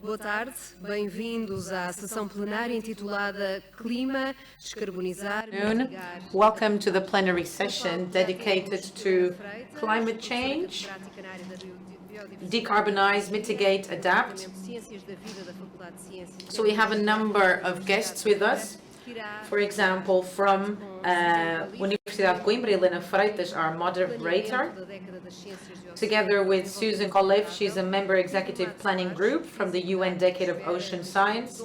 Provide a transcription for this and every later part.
Boa tarde, bem-vindos à sessão plenária intitulada Clima, descarbonizar, mitigar. Welcome to the plenary session dedicated to climate change, decarbonize, mitigate, adapt. So we have a number of guests with us. For example, from Universidade de Coimbra, Helena Freitas, our moderator, together with Susan Kolev, she's a member executive planning group from the UN Decade of Ocean Science,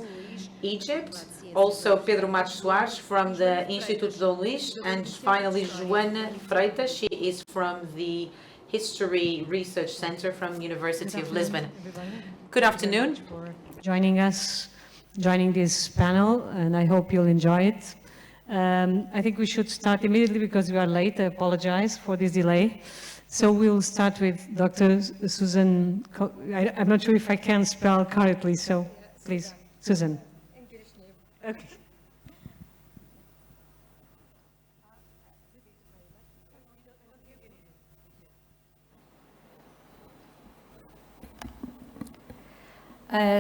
Egypt. Also Pedro Matos Soares from the Instituto Dom Luís, and finally Joana Freitas, she is from the History Research Center from University of Lisbon. Good afternoon. For joining us, joining this panel, and I hope you'll enjoy it. I think we should start immediately because we are late. I apologize for this delay. So we'll start with Dr. Susan. I'm not sure if I can spell correctly, so please, Susan. Okay.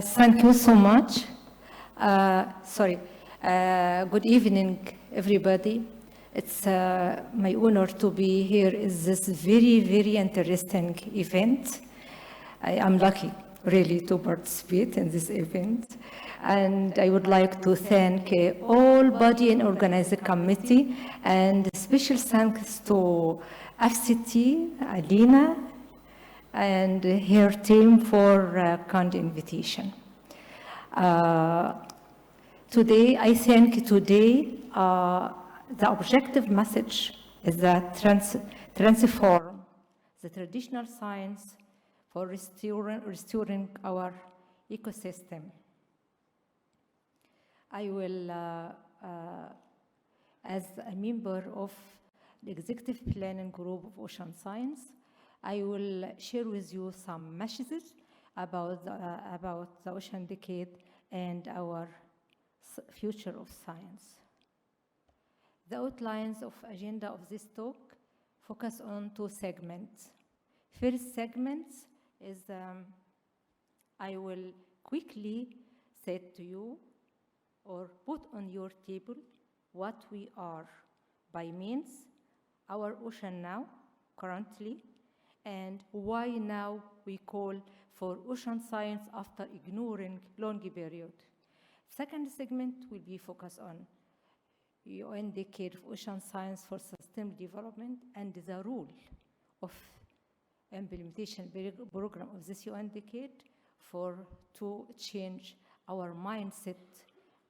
Thank you so much. Good evening, everybody. It's my honor to be here in this very, very interesting event. I am lucky, really, to participate in this event. And I would like to thank all body and organizer committee, and special thanks to FCT, Alina, and her team for kind invitation. Today, I think the objective message is that transform the traditional science for restoring our ecosystem. I will, as a member of the executive planning group of ocean science, I will share with you some messages about the ocean decade and our future of science. The outlines of agenda of this talk focus on two segments. First segment is I will quickly say to you or put on your table what we are by means our ocean now, currently, and why now we call for ocean science after ignoring long period. Second segment will be focused on UN Decade of Ocean Science for Sustainable Development and the role of implementation program of this UN Decade to change our mindset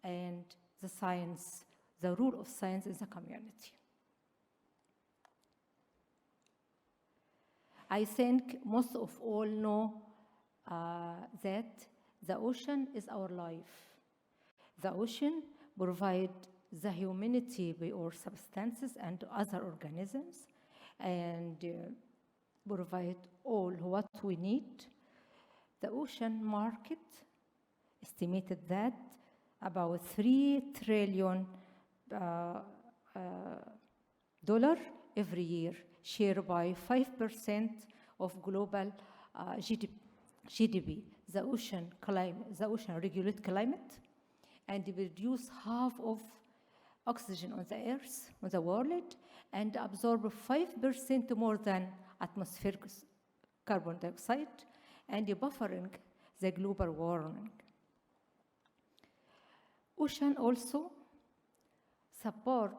and the science, the role of science in the community. I think most of all know that the ocean is our life. The ocean provides the humanity by our substances and other organisms and provide all what we need. The ocean market estimated that about $3 trillion every year, share by 5% of global GDP. The ocean regulates climate and produce half of oxygen on the earth, on the world, and absorb 5% more than atmospheric carbon dioxide and buffering the global warming. Ocean also support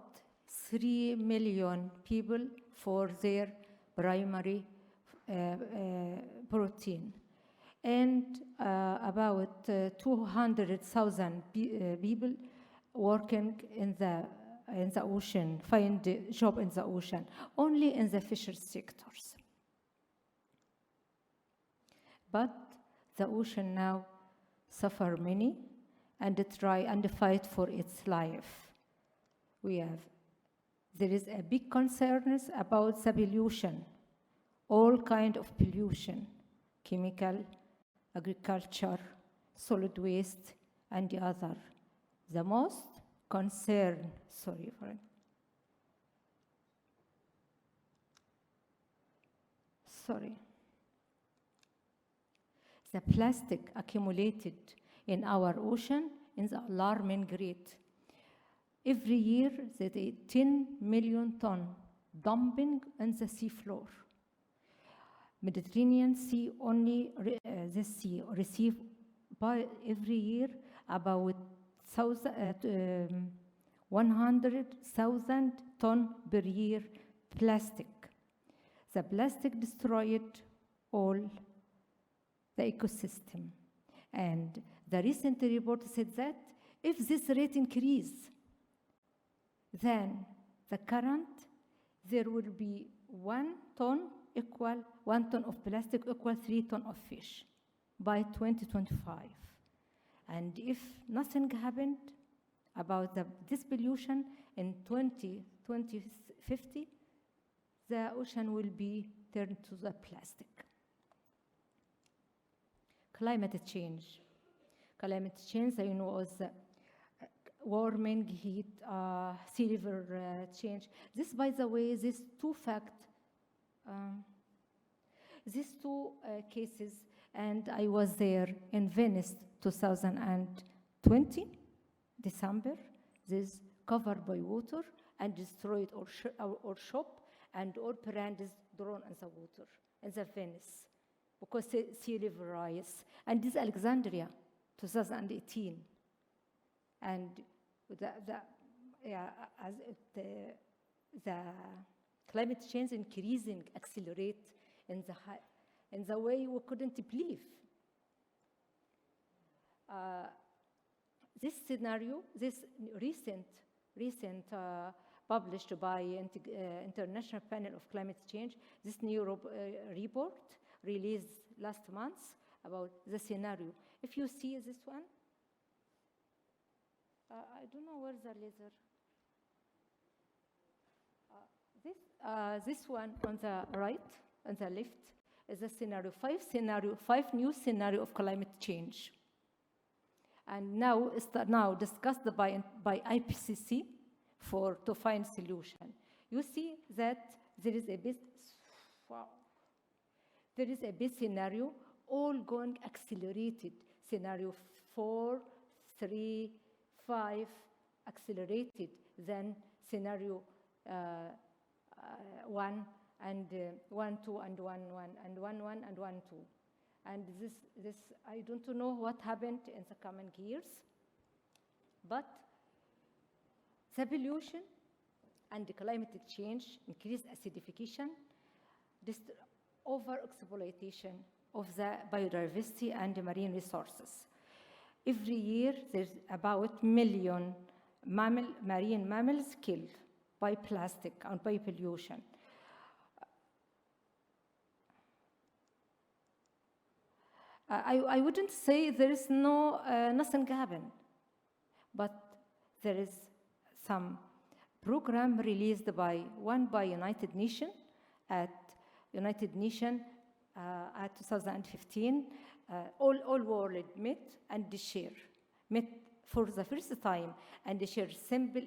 3 million people for their primary protein, and about 200,000 people working in the ocean, find a job in the ocean, only in the fisheries sectors. But the ocean now suffer many and try and fight for its life. There is a big concern about the pollution, all kind of pollution, chemical, agriculture, solid waste, and the other. The most concern, The plastic accumulated in our ocean is alarming rate. Every year, there is 10 million tons dumping on the seafloor. Mediterranean Sea only, this sea receive by every year about 100,000 tons per year plastic. The plastic destroyed all the ecosystem. And the recent report said that if this rate increase, then the current, there will be 1 ton of plastic equal 3 tons of fish by 2025. And if nothing happened about this pollution in 2050, the ocean will be turned to the plastic. Climate change. Climate change, you know, is warming, heat, sea level change. This, by the way, these two cases, and I was there in Venice 2020, December. This covered by water and destroyed our shop and all brands drawn in the water in the Venice because sea level rise. And this Alexandria, 2018. And the climate change increasing, accelerate in the way we couldn't believe. This scenario, this recent published by International Panel of Climate Change, this new report released last month about the scenario. If you see this one, I don't know where's the laser. This one on the right, on the left, is a scenario, five new scenario of climate change. And now it's now discussed by IPCC to find solution. You see that there is a bit, there is a bit scenario, all going accelerated. Scenario 4, 3, 5, accelerated. Then scenario 1 and 1, 2, and 1, 1, and 1, 1, and 1, 2. And this, I don't know what happened in the coming years, but the pollution and the climate change, increased acidification, over-exploitation of the biodiversity and the marine resources. Every year, there's about 1 million marine mammals killed by plastic and by pollution. I wouldn't say there is nothing happened, but there is some program released by United Nations at 2015. All world met and met for the first time and share simple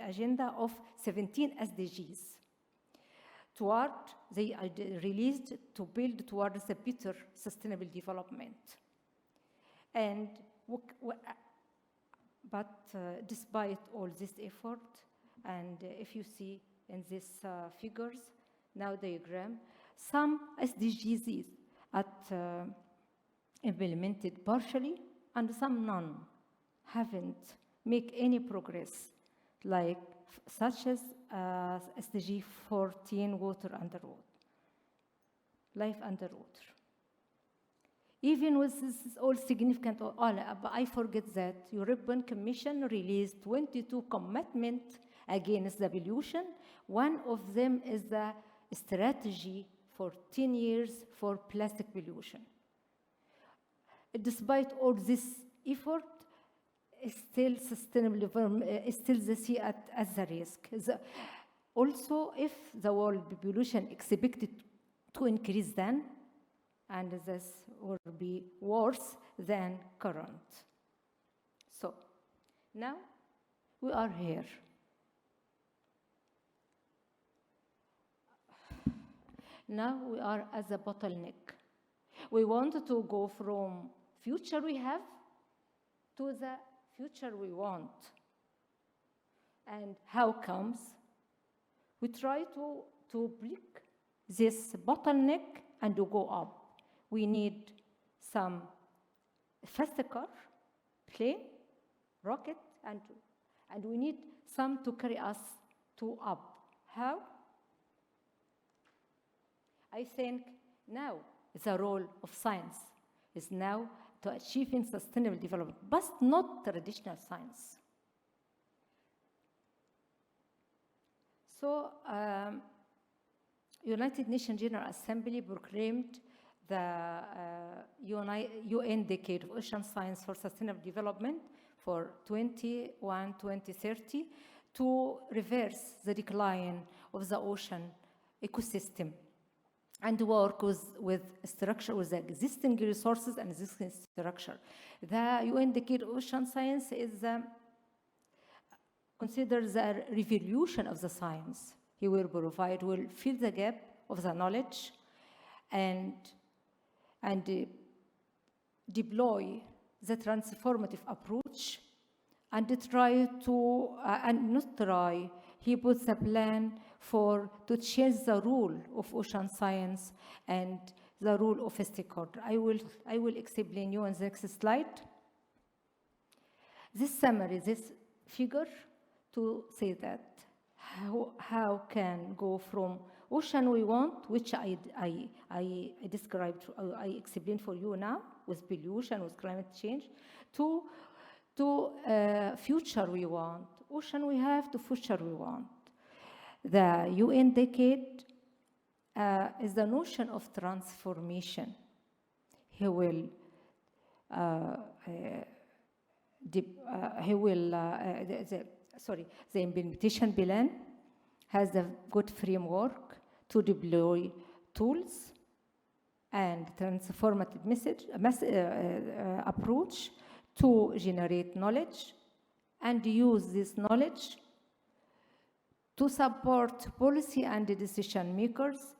agenda of 17 SDGs. They released to build towards a better sustainable development. And despite all this effort, and if you see in these figures, now diagram, some SDGs implemented partially and some none haven't made any progress, like such as SDG 14, water underwater, life underwater. Even with this all significant, I forget that European Commission released 22 commitments against the pollution. One of them is the strategy for 10 years for plastic pollution. Despite all this effort, still sustainable development, still the sea at the risk. Also, if the world population expected to increase then, and this will be worse than current. So, now we are here. Now we are as a bottleneck. We want to go from future we have to the future we want. And how comes? We try to break this bottleneck and to go up. We need some faster car, plane, rocket, and we need some to carry us to up. How? I think now the role of science is now to achieving sustainable development, but not traditional science. So, United Nations General Assembly proclaimed the UN Decade of Ocean Science for Sustainable Development for 2030 to reverse the decline of the ocean ecosystem and work with the existing resources and existing structure. The UN Decade of Ocean Science is considered the revolution of the science. He will fill the gap of the knowledge and deploy the transformative approach and he puts a plan to change the rule of ocean science and the rule of stakeholder. I will explain you on the next slide. This summary, this figure, to say that how can go from ocean we want, which I described, I explained for you now, with pollution, with climate change, to future we want. Ocean we have to future we want. The UN Decade is the notion of transformation. He will the implementation plan has a good framework to deploy tools and transformative approach to generate knowledge and use this knowledge to support policy and decision makers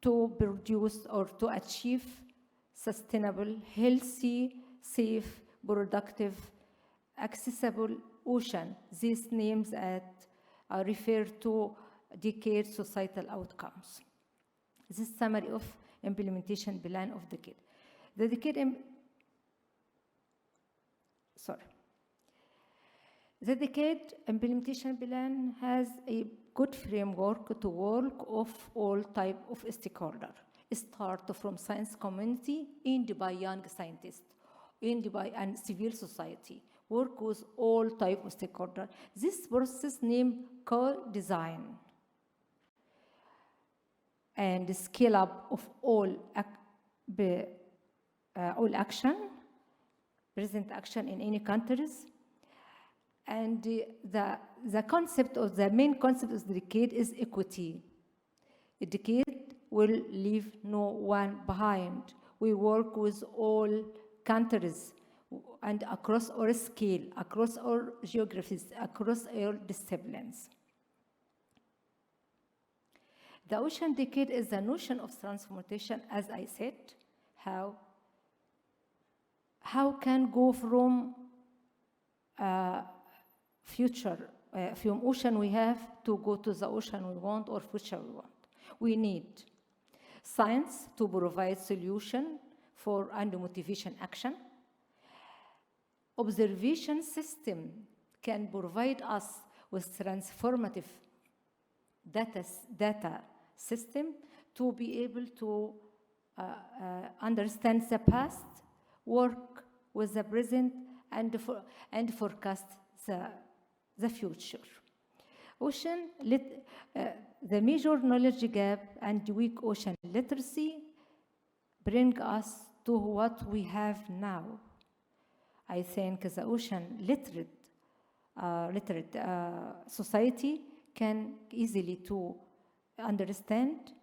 to produce or to achieve sustainable, healthy, safe, productive, accessible ocean. These names refer to decade societal outcomes. This is summary of implementation plan of decade. The decade implementation plan has a good framework to work of all type of stakeholders. Start from science community, end by young scientists, end by and civil society. Work with all type of stakeholders. This process named co-design and scale up of all action, present action in any countries. And the concept of the main concept of the decade is equity. A decade will leave no one behind. We work with all countries and across our scale, across our geographies, across our disciplines. The ocean decade is the notion of transformation, as I said. How can go from future, from ocean we have to go to the ocean we want or future we want. We need science to provide solution for and motivation action. Observation system can provide us with transformative data system to be able to understand the past, work with the present, and forecast the future. The major knowledge gap and weak ocean literacy bring us to what we have now. I think the ocean literate society can easily to understand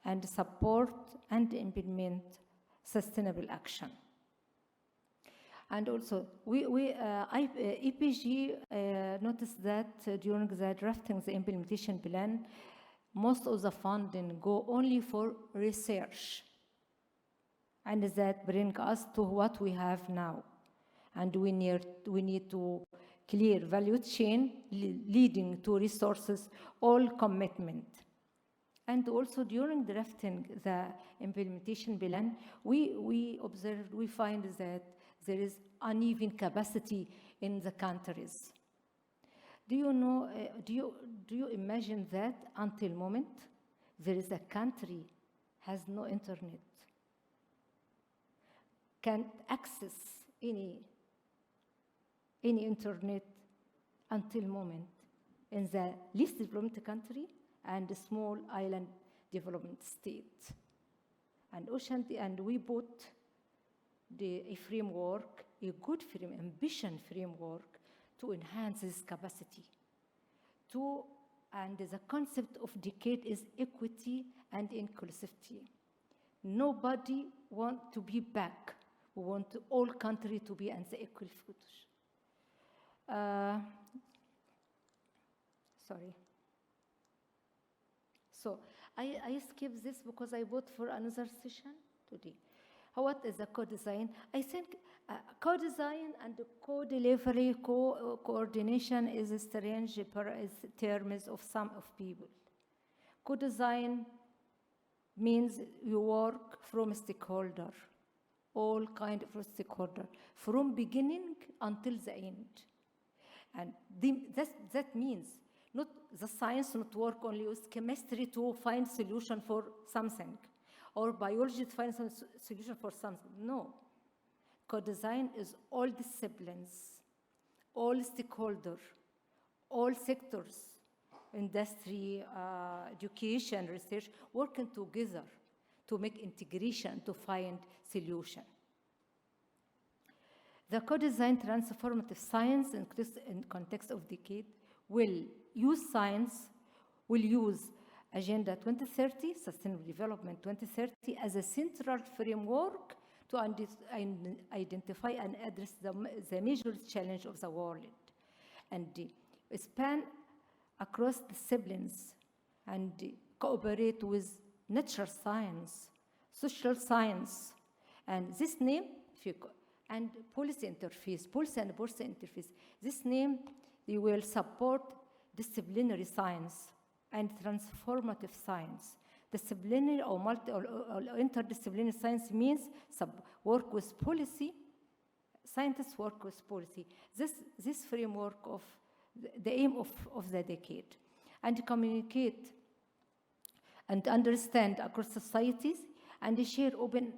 and support and implement sustainable action. And also, EPG noticed that during the drafting the implementation plan, most of the funding go only for research. and that bring us to what we have now. And we need to clear value chain leading to resources, all commitment. And also during drafting the implementation plan, we observed, we find that there is uneven capacity in the countries. Do you know, do you imagine that until moment, there is a country has no internet, can't access any internet until moment in the least developed country and a small island development state. And we put a framework, a good ambition framework to enhance this capacity. And the concept of decade is equity and inclusivity. Nobody wants to be back. We want all countries to be in the equal footage. Sorry. So I skip this because I vote for another session today. What is a co-design? I think co-design and co-delivery, coordination is a strange terms of some of people. Co-design means you work from stakeholder, all kind of stakeholder, from beginning until the end. And that means not the science not work only with chemistry to find solution for something, or biology to find some solution for something. No. Co-design is all disciplines, all stakeholders, all sectors, industry, education, research, working together to make integration, to find solution. The co-design transformative science in context of decade will use science, will use Agenda 2030, Sustainable Development 2030 as a central framework to identify and address the major challenge of the world, and span across disciplines and cooperate with natural science, social science, and this name, and policy interface, policy and policy interface. This name, they will support disciplinary science and transformative science. Disciplinary or interdisciplinary science means work with policy, scientists work with policy. This framework of the aim of the decade, and communicate and understand across societies and share open,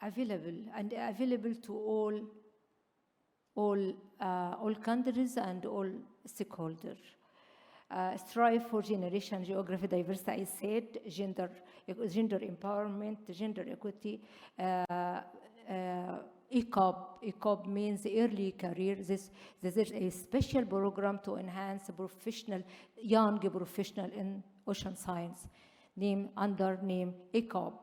available to all countries and all stakeholders. Strive for generation, geography, diversity, I said, gender empowerment, gender equity, ECOB means early career. This is a special program to enhance young professional in ocean science. Under name ECOB.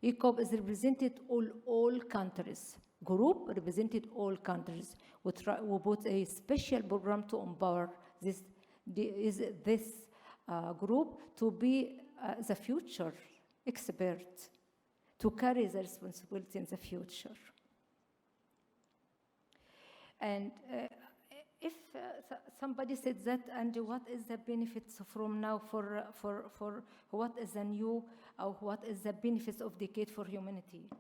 ECOB is represented all countries. Group represented all countries. We put a special program to empower this group to be the future expert, to carry the responsibility in the future. And if somebody said that, and what is the benefits from now for what is the new, or what is the benefits of decade for humanity?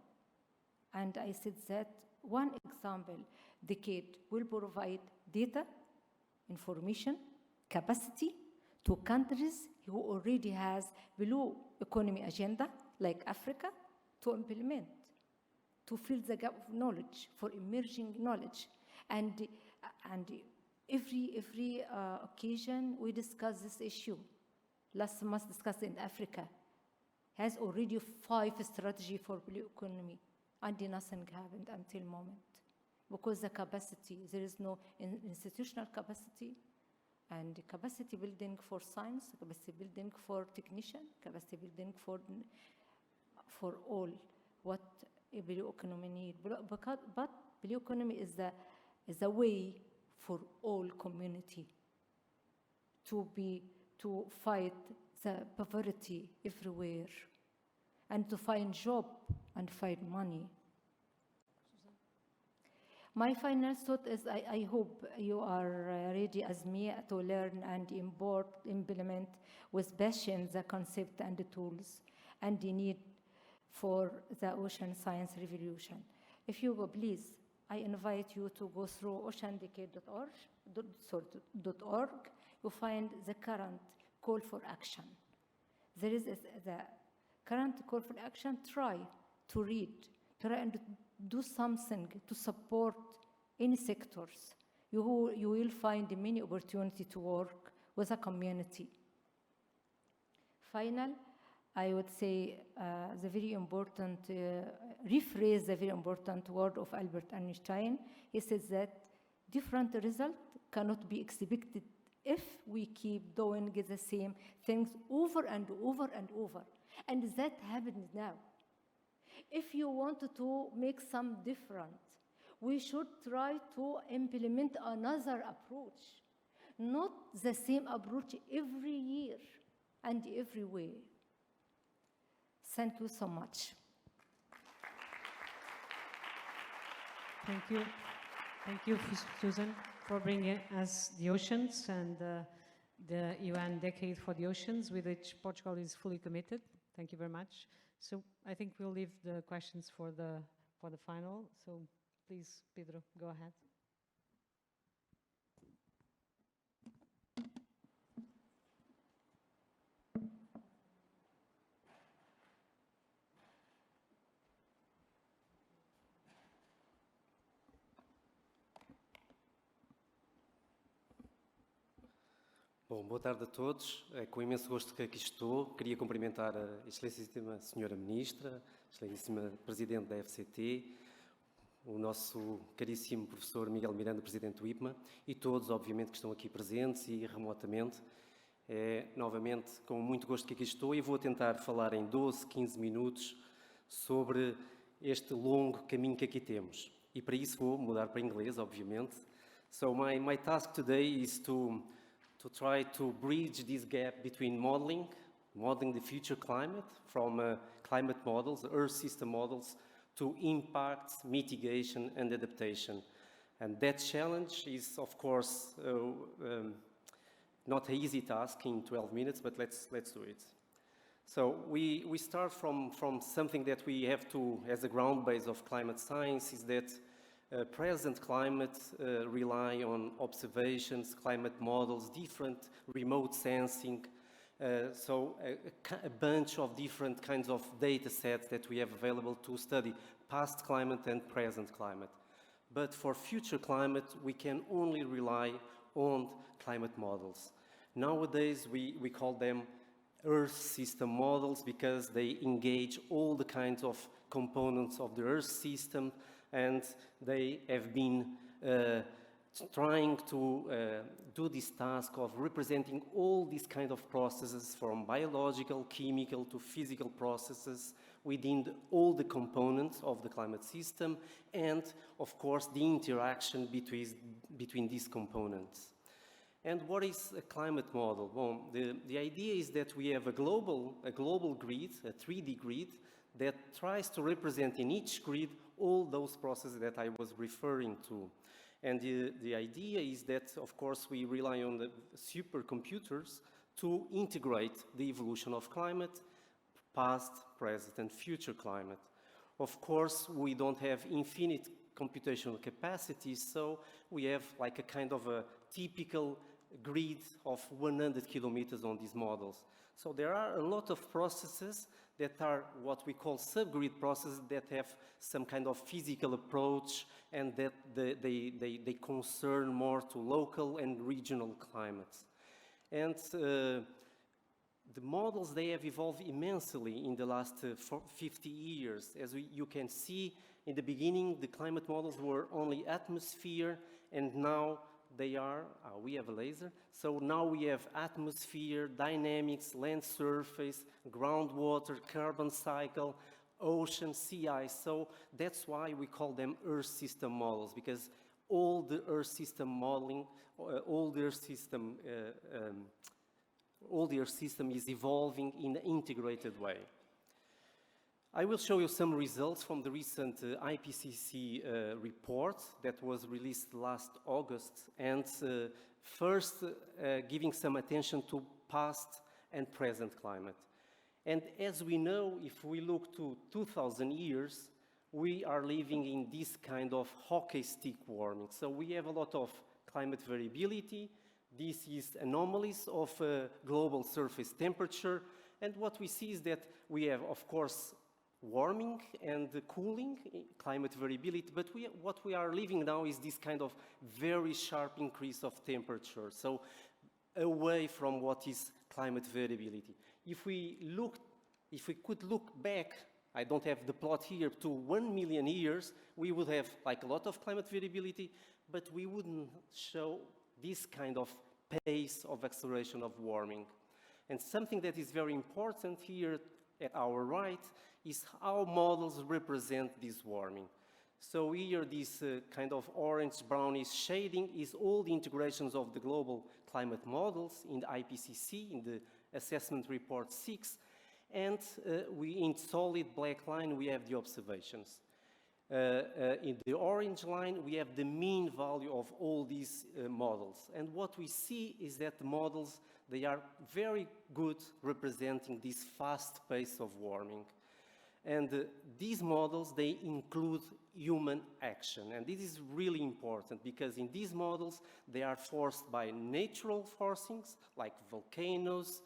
And I said that one example, decade will provide data, information, capacity to countries who already has blue economy agenda, like Africa, to implement, to fill the gap of knowledge, for emerging knowledge. And every occasion we discuss this issue. Last month discussed in Africa, has already 5 strategy for blue economy, and nothing happened until moment. Because the capacity, there is no institutional capacity, and capacity building for science, capacity building for technician, capacity building for all what a blue economy need. But blue economy is the way for all community to fight the poverty everywhere, and to find job and find money My final thought is I hope you are ready as me to learn and implement with passion the concept and the tools and the need for the ocean science revolution. If you go, please, I invite you to go through oceandecade.org. You find the current call for action. There is the current call for action. Try to read, try and do something to support any sectors. You will find many opportunities to work with a community. Final, I would say the very important, rephrase the very important word of Albert Einstein. He says that different results cannot be expected if we keep doing the same things over and over and over. And that happens now. If you want to make some difference, we should try to implement another approach, not the same approach every year and everywhere. Thank you so much. Thank you. Thank you, Susan, for bringing us the oceans and the UN Decade for the Oceans, with which Portugal is fully committed. Thank you very much. So I think we'll leave the questions for the final. So please, Pedro, go ahead. Bom, boa tarde a todos. É com imenso gosto que aqui estou. Queria cumprimentar a excelentíssima Senhora Ministra, a excelentíssima Presidente da FCT, o nosso caríssimo Professor Miguel Miranda, Presidente do IPMA, e todos, obviamente, que estão aqui presentes e remotamente. É, novamente, com muito gosto que aqui estou e vou tentar falar em 12, 15 minutos sobre este longo caminho que aqui temos. E para isso vou mudar para inglês, obviamente. So my task today is to try to bridge this gap between modeling the future climate from climate models, Earth system models, to impacts, mitigation and adaptation. And that challenge is, of course, not an easy task in 12 minutes, but let's do it. So we start from something that we have to, as a ground base of climate science, is that present climate rely on observations, climate models, different remote sensing, so a bunch of different kinds of data sets that we have available to study past climate and present climate. But for future climate, we can only rely on climate models. Nowadays, we call them Earth system models because they engage all the kinds of components of the Earth system, and they have been trying to do this task of representing all these kind of processes, from biological, chemical to physical processes within all the components of the climate system, and of course the interaction between these components. And what is a climate model? Well, the idea is that we have a global grid, a 3D grid, that tries to represent in each grid all those processes that I was referring to. And the idea is that, of course, we rely on the supercomputers to integrate the evolution of climate, past, present, and future climate. Of course, we don't have infinite computational capacity, so we have like a kind of a typical grid of 100 kilometers on these models. So there are a lot of processes that are what we call subgrid processes that have some kind of physical approach, and that they concern more to local and regional climates. And the models, they have evolved immensely in the last 50 years. As you can see, in the beginning, the climate models were only atmosphere, and now they are, we have a laser, so now we have atmosphere, dynamics, land surface, groundwater, carbon cycle, ocean, sea ice. So that's why we call them Earth system models, because all the Earth system modeling, all the Earth system is evolving in an integrated way. I will show you some results from the recent IPCC report that was released last August, and first giving some attention to past and present climate. And as we know, if we look to 2,000 years, we are living in this kind of hockey stick warming. So we have a lot of climate variability. This is anomalies of global surface temperature. And what we see is that we have, of course, warming and cooling, climate variability, but what we are living now is this kind of very sharp increase of temperature, so away from what is climate variability. If we could look back, I don't have the plot here, to 1 million years, we would have like a lot of climate variability, but we wouldn't show this kind of pace of acceleration of warming. And something that is very important here at our right is how models represent this warming. So here, this kind of orange-brownish shading is all the integrations of the global climate models in the IPCC, in the assessment report 6, and in solid black line, we have the observations. In the orange line, we have the mean value of all these models. And what we see is that the models, they are very good representing this fast pace of warming. And these models, they include human action. And this is really important because in these models, they are forced by natural forcings like volcanoes,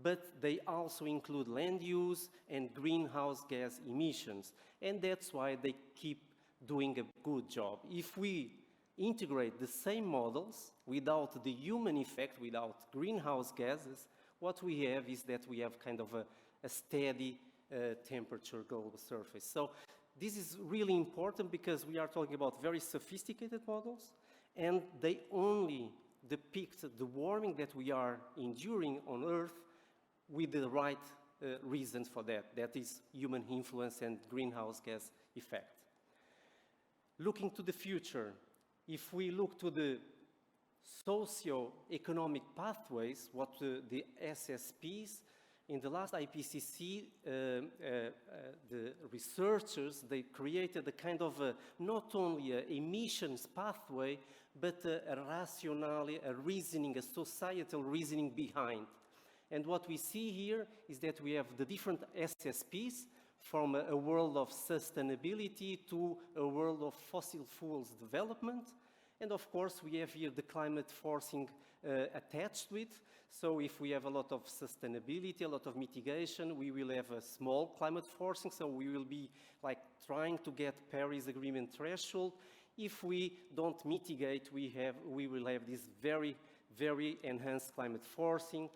but they also include land use and greenhouse gas emissions. And that's why they keep doing a good job. If we integrate the same models without the human effect, without greenhouse gases, what we have is that we have kind of a steady temperature global surface. So this is really important because we are talking about very sophisticated models, and they only depict the warming that we are enduring on Earth with the right reasons for that. That is human influence and greenhouse gas effect. Looking to the future, if we look to the socio-economic pathways, what the SSPs, in the last IPCC, the researchers, they created a kind of not only an emissions pathway, but a rationale, a reasoning, a societal reasoning behind. And what we see here is that we have the different SSPs from a world of sustainability to a world of fossil fuels development. And of course, we have here the climate forcing attached with. So if we have a lot of sustainability, a lot of mitigation, we will have a small climate forcing. So we will be like trying to get Paris Agreement threshold. If we don't mitigate, we will have this very, very enhanced climate forcing.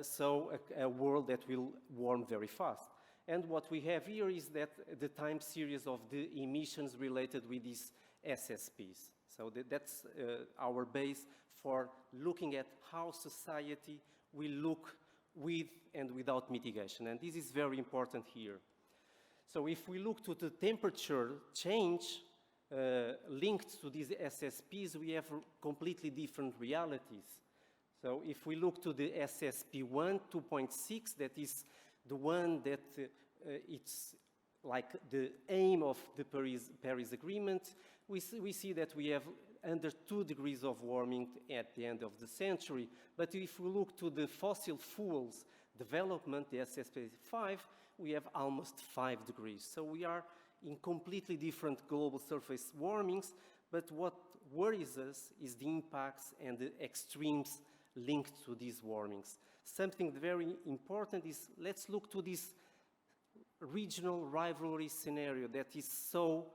So a world that will warm very fast. And what we have here is that the time series of the emissions related with these SSPs. So that's our base for looking at how society will look with and without mitigation. And this is very important here. So if we look to the temperature change linked to these SSPs, we have completely different realities. So if we look to the SSP1 2.6, that is the one that it's like the aim of the Paris Agreement, we see that we have under 2 degrees of warming at the end of the century. But if we look to the fossil fuels development, the SSP5, we have almost 5 degrees. So we are in completely different global surface warmings, but what worries us is the impacts and the extremes linked to these warmings. Something very important is, let's look to this regional rivalry scenario that is so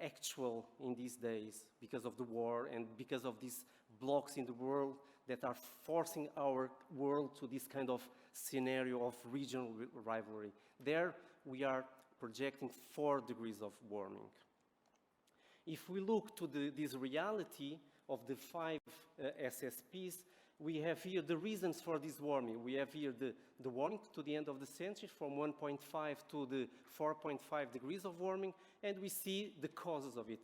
actual in these days because of the war and because of these blocks in the world that are forcing our world to this kind of scenario of regional rivalry. There we are projecting 4 degrees of warming. If we look to this reality of the 5 SSPs, we have here the reasons for this warming. We have here the warming to the end of the century from 1.5 to the 4.5 degrees of warming, and we see the causes of it.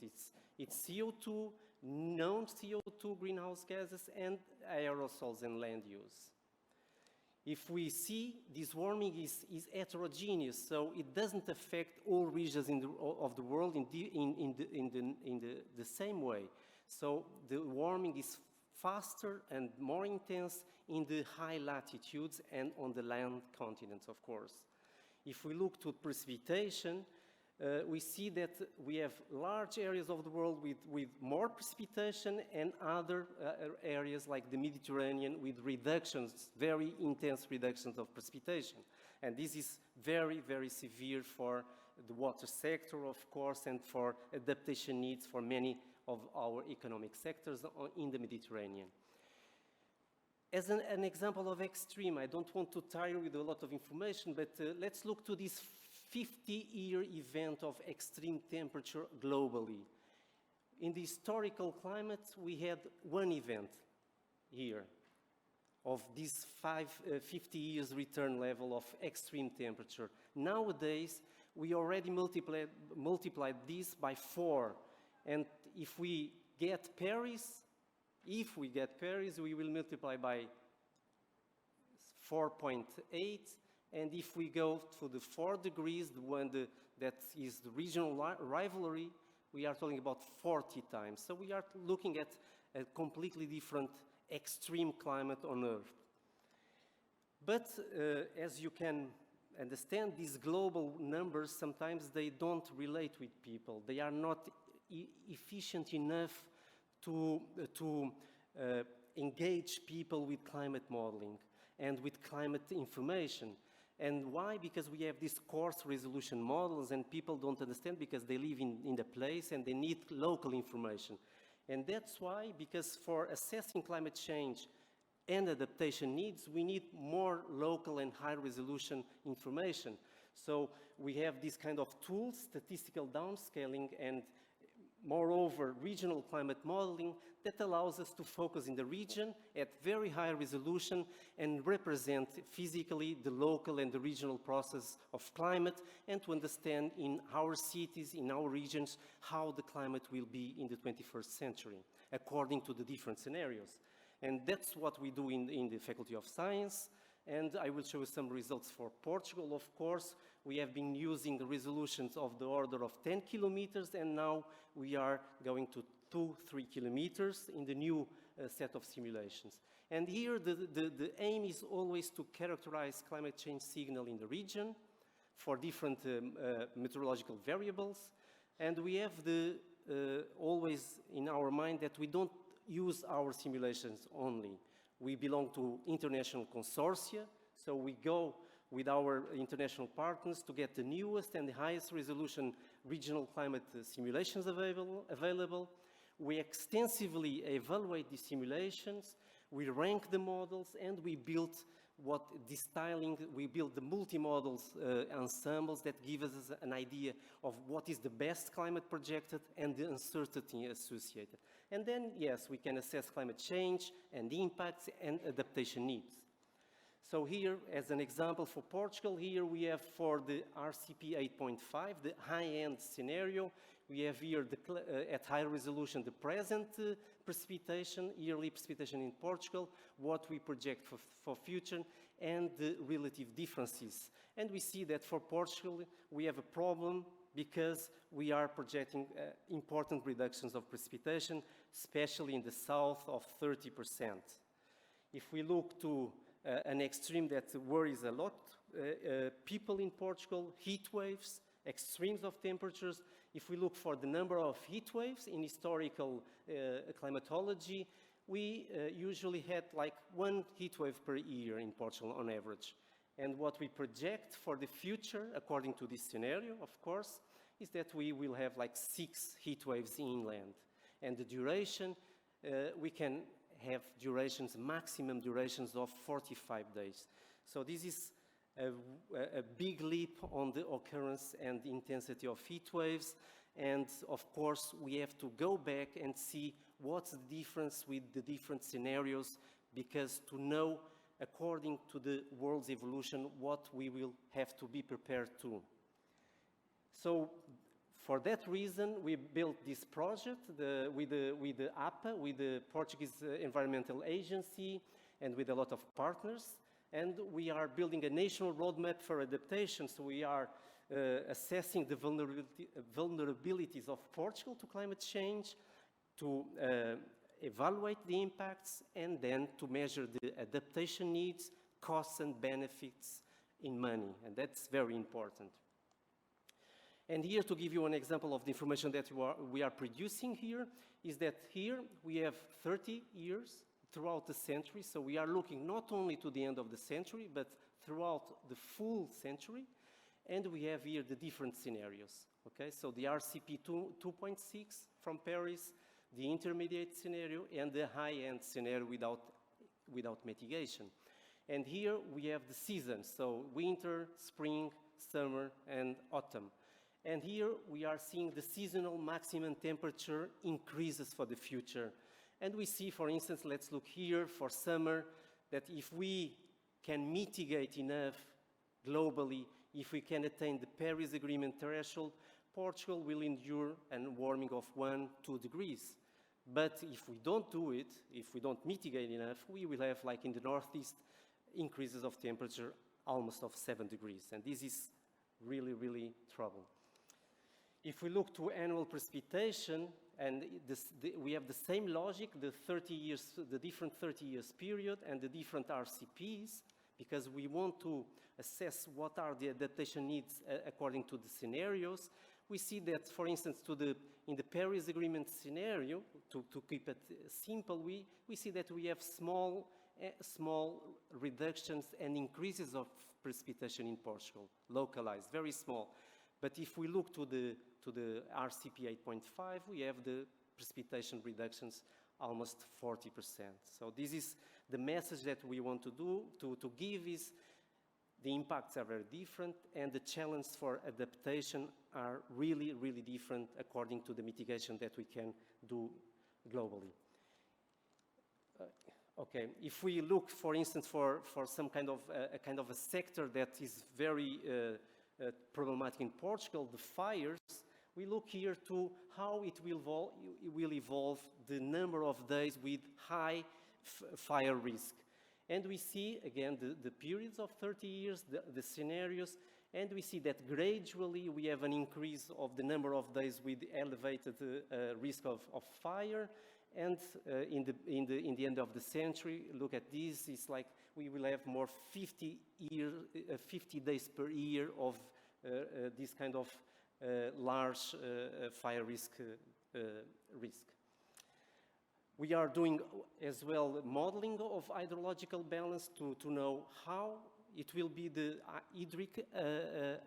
It's CO2, known CO2 greenhouse gases, and aerosols and land use. if we see this warming is heterogeneous, so it doesn't affect all regions of the world in the same way. So the warming is faster and more intense in the high latitudes and on the land continents, of course. If we look to precipitation, we see that we have large areas of the world with more precipitation and other areas like the Mediterranean with reductions, very intense reductions of precipitation. And this is very, very severe for the water sector, of course, and for adaptation needs for many of our economic sectors in the Mediterranean. As an example of extreme, I don't want to tire with a lot of information, but let's look to this 50-year event of extreme temperature globally. In the historical climate, we had one event here of this 50 years return level of extreme temperature. Nowadays, we already multiplied this by 4. And if we get Paris, we will multiply by 4.8. And if we go to the 4 degrees, the one that is the regional rivalry, we are talking about 40 times. So we are looking at a completely different extreme climate on Earth. But as you can understand, these global numbers, sometimes they don't relate with people. They are not efficient enough to engage people with climate modeling and with climate information. And why? Because we have these coarse resolution models and people don't understand because they live in the place and they need local information. And that's why, because for assessing climate change and adaptation needs, we need more local and high resolution information. So we have these kind of tools, statistical downscaling, and moreover, regional climate modeling that allows us to focus in the region at very high resolution and represent physically the local and the regional process of climate and to understand in our cities, in our regions, how the climate will be in the 21st century, according to the different scenarios. And that's what we do in the Faculty of Science. And I will show you some results for Portugal, of course. We have been using resolutions of the order of 10 kilometers, and now we are going to 2-3 kilometers in the new set of simulations. And here the aim is always to characterize climate change signal in the region for different meteorological variables. And we have always in our mind that we don't use our simulations only. We belong to international consortia, so we go with our international partners to get the newest and the highest resolution regional climate simulations available. We extensively evaluate these simulations, we rank the models, and we build we build the multi-models ensembles that give us an idea of what is the best climate projected and the uncertainty associated. And then, yes, we can assess climate change and the impacts and adaptation needs. So here, as an example for Portugal, here we have for the RCP 8.5, the high-end scenario. We have here at high resolution the present precipitation, yearly precipitation in Portugal, what we project for future, and the relative differences. And we see that for Portugal, we have a problem because we are projecting important reductions of precipitation, especially in the south of 30%. If we look to an extreme that worries a lot people in Portugal, heat waves, extremes of temperatures. If we look for the number of heat waves in historical climatology, we usually had like 1 heat wave per year in Portugal on average. And what we project for the future, according to this scenario, of course, is that we will have like 6 heat waves inland. And the duration, we can have durations, maximum durations of 45 days. So this is a big leap on the occurrence and the intensity of heat waves. And of course, we have to go back and see what's the difference with the different scenarios, because to know, according to the world's evolution, what we will have to be prepared to. So for that reason, we built this project with the APA, with the Portuguese Environmental Agency, and with a lot of partners. And we are building a national roadmap for adaptation, so we are assessing the vulnerabilities of Portugal to climate change, to evaluate the impacts, and then to measure the adaptation needs, costs and benefits in money, and that's very important. And here, to give you an example of the information that we are producing here, is that here we have 30 years throughout the century, so we are looking not only to the end of the century, but throughout the full century, and we have here the different scenarios, okay? So the RCP 2.6 from Paris, the intermediate scenario, and the high-end scenario without mitigation. And here we have the seasons, so winter, spring, summer, and autumn. And here we are seeing the seasonal maximum temperature increases for the future. And we see, for instance, let's look here for summer, that if we can mitigate enough globally, if we can attain the Paris Agreement threshold, Portugal will endure a warming of 1-2 degrees. But if we don't do it, if we don't mitigate enough, we will have, like in the Northeast, increases of temperature almost of 7 degrees. And this is really, really trouble. If we look to annual precipitation, and we have the same logic, the different 30 years period and the different RCPs, because we want to assess what are the adaptation needs according to the scenarios. We see that, for instance, in the Paris Agreement scenario, to keep it simple, we see that we have small reductions and increases of precipitation in Portugal, localized, very small. But if we look to the RCP 8.5, we have the precipitation reductions almost 40%. So this is the message that we want to give is the impacts are very different, and the challenges for adaptation are really, really different according to the mitigation that we can do globally. Okay, if we look, for instance, for some kind of a sector that is very problematic in Portugal, the fires, we look here to how it will evolve the number of days with high fire risk. And we see, again, the periods of 30 years, the scenarios, and we see that gradually we have an increase of the number of days with elevated risk of fire. And in the end of the century, look at this, it's like we will have more 50 days per year of this kind of large fire risk. We are doing as well modeling of hydrological balance to know how it will be the hydric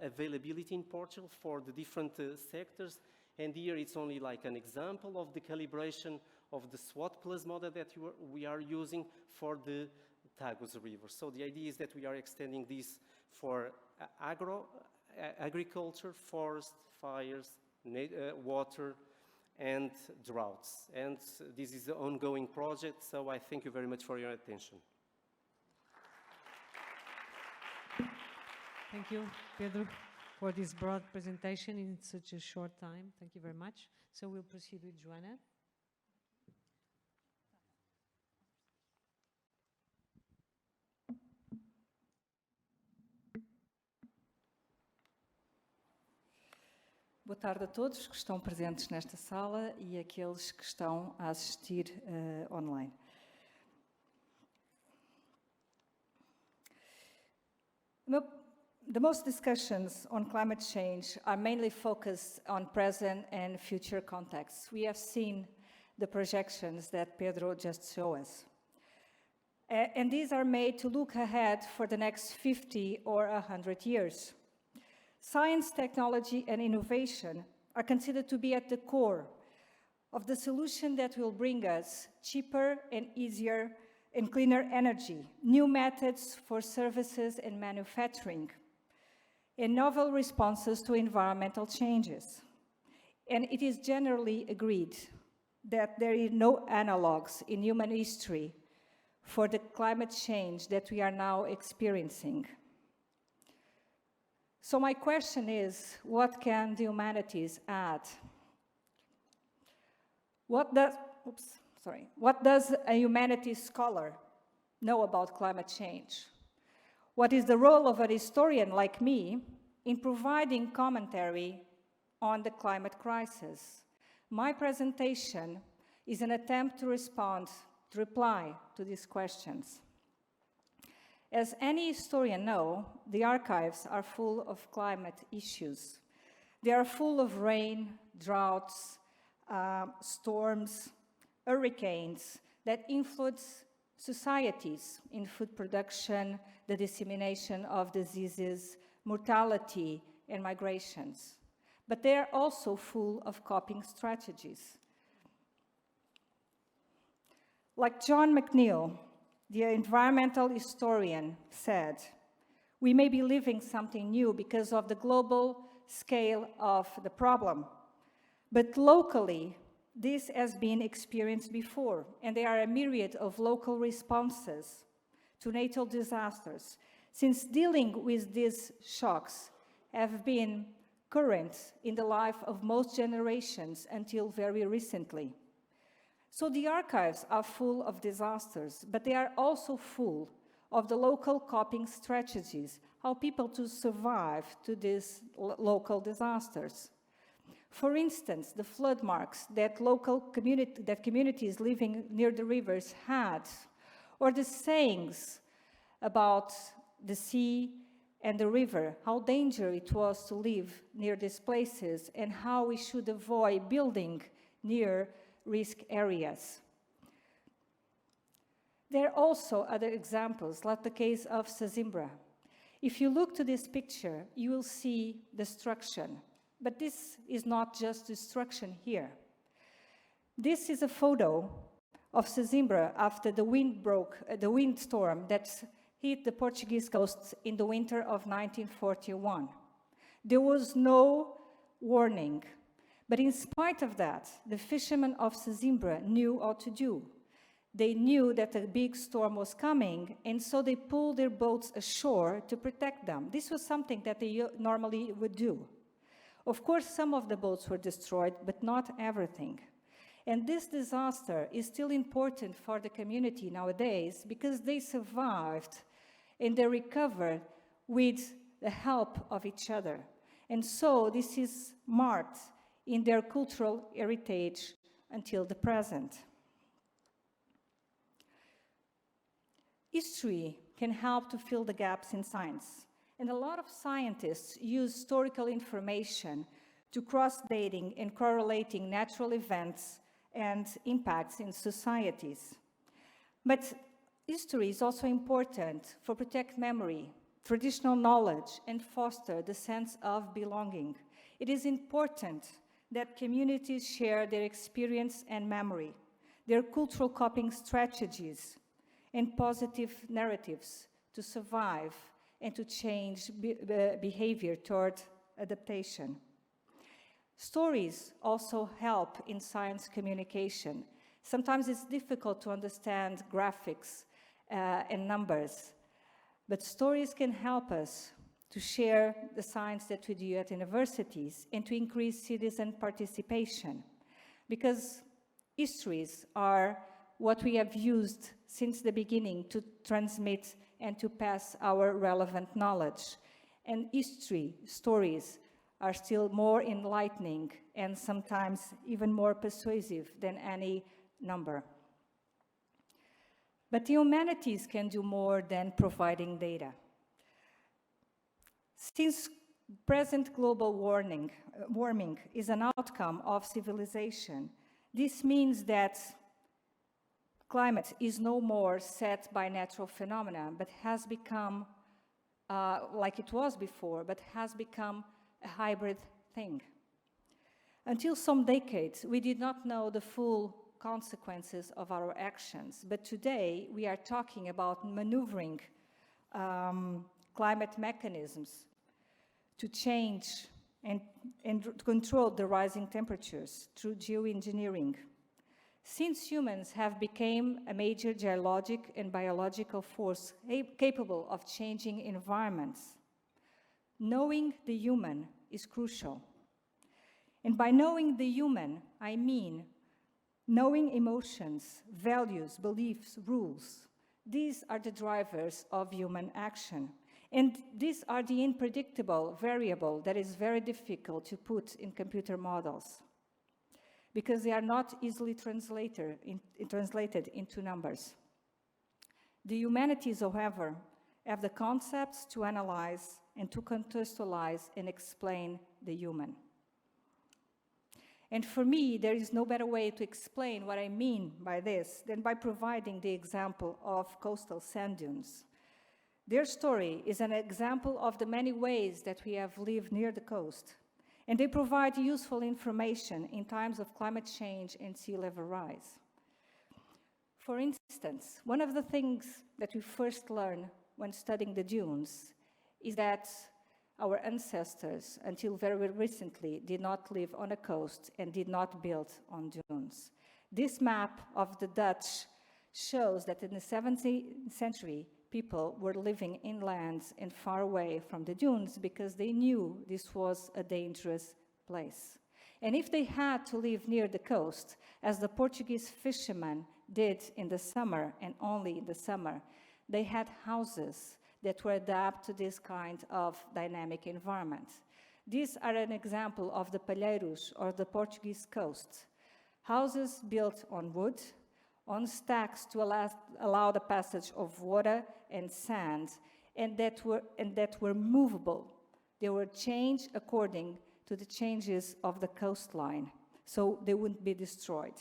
availability in Portugal for the different sectors. And here it's only like an example of the calibration of the SWOT plus model that we are using for the Tagus River. So the idea is that we are extending this for agriculture, forest, fires, water, and droughts. And this is an ongoing project, so I thank you very much for your attention. Thank you, Pedro, for this broad presentation in such a short time. Thank you very much. So we'll proceed with Joana. Boa tarde a todos que estão presentes nesta sala e aqueles que estão a assistir online. The most discussions on climate change are mainly focused on present and future contexts. We have seen the projections that Pedro just showed us. And these are made to look ahead for the next 50 or 100 years. Science, technology, and innovation are considered to be at the core of the solution that will bring us cheaper and easier and cleaner energy, new methods for services and manufacturing, and novel responses to environmental changes. And it is generally agreed that there are no analogs in human history for the climate change that we are now experiencing. So my question is, what can the humanities add? What does a humanities scholar know about climate change? What is the role of a historian like me in providing commentary on the climate crisis? My presentation is an attempt to reply to these questions. As any historian knows, the archives are full of climate issues. They are full of rain, droughts, storms, hurricanes that influence societies in food production, the dissemination of diseases, mortality, and migrations. But they are also full of coping strategies. Like John McNeill, the environmental historian, said, "We may be living something new because of the global scale of the problem, but locally, this has been experienced before, and there are a myriad of local responses to natural disasters, since dealing with these shocks have been current in the life of most generations until very recently." So the archives are full of disasters, but they are also full of the local coping strategies, how people to survive to these local disasters. For instance, the flood marks that communities living near the rivers had, or the sayings about the sea and the river, how dangerous it was to live near these places, and how we should avoid building near risk areas. There are also other examples, like the case of Sesimbra. If you look to this picture, you will see destruction. But this is not just destruction here. This is a photo of Sesimbra after the windstorm that hit the Portuguese coast in the winter of 1941. There was no warning. But in spite of that, the fishermen of Sesimbra knew what to do. They knew that a big storm was coming, and so they pulled their boats ashore to protect them. This was something that they normally would do. Of course, some of the boats were destroyed, but not everything. And this disaster is still important for the community nowadays because they survived and they recovered with the help of each other. And so this is marked in their cultural heritage until the present. History can help to fill the gaps in science, and a lot of scientists use historical information to cross-dating and correlating natural events and impacts in societies. But history is also important for protect memory, traditional knowledge, and foster the sense of belonging. It is important that communities share their experience and memory, their cultural coping strategies, and positive narratives to survive and to change behavior toward adaptation. Stories also help in science communication. Sometimes it's difficult to understand graphics and numbers, but stories can help us to share the science that we do at universities and to increase citizen participation. Because histories are what we have used since the beginning to transmit and to pass our relevant knowledge. And history, stories, are still more enlightening and sometimes even more persuasive than any number. But the humanities can do more than providing data. Since present global warming is an outcome of civilization, this means that climate is no more set by natural phenomena, but has become, like it was before, but has become a hybrid thing. Until some decades, we did not know the full consequences of our actions, but today we are talking about maneuvering climate mechanisms to change and control the rising temperatures through geoengineering. Since humans have become a major geologic and biological force capable of changing environments, knowing the human is crucial. And by knowing the human, I mean knowing emotions, values, beliefs, rules. These are the drivers of human action. And these are the unpredictable variable that is very difficult to put in computer models because they are not easily translated into numbers. The humanities, however, have the concepts to analyze and to contextualize and explain the human. And for me, there is no better way to explain what I mean by this than by providing the example of coastal sand dunes. Their story is an example of the many ways that we have lived near the coast, and they provide useful information in times of climate change and sea level rise. For instance, one of the things that we first learn when studying the dunes is that our ancestors, until very recently, did not live on a coast and did not build on dunes. This map of the Dutch shows that in the 17th century, people were living inland and far away from the dunes because they knew this was a dangerous place. And if they had to live near the coast, as the Portuguese fishermen did in the summer and only in the summer, they had houses that were adapted to this kind of dynamic environment. These are an example of the palheiros, or the Portuguese coast. Houses built on wood, on stacks to allow the passage of water and sand, and that were movable. They were changed according to the changes of the coastline, so they wouldn't be destroyed.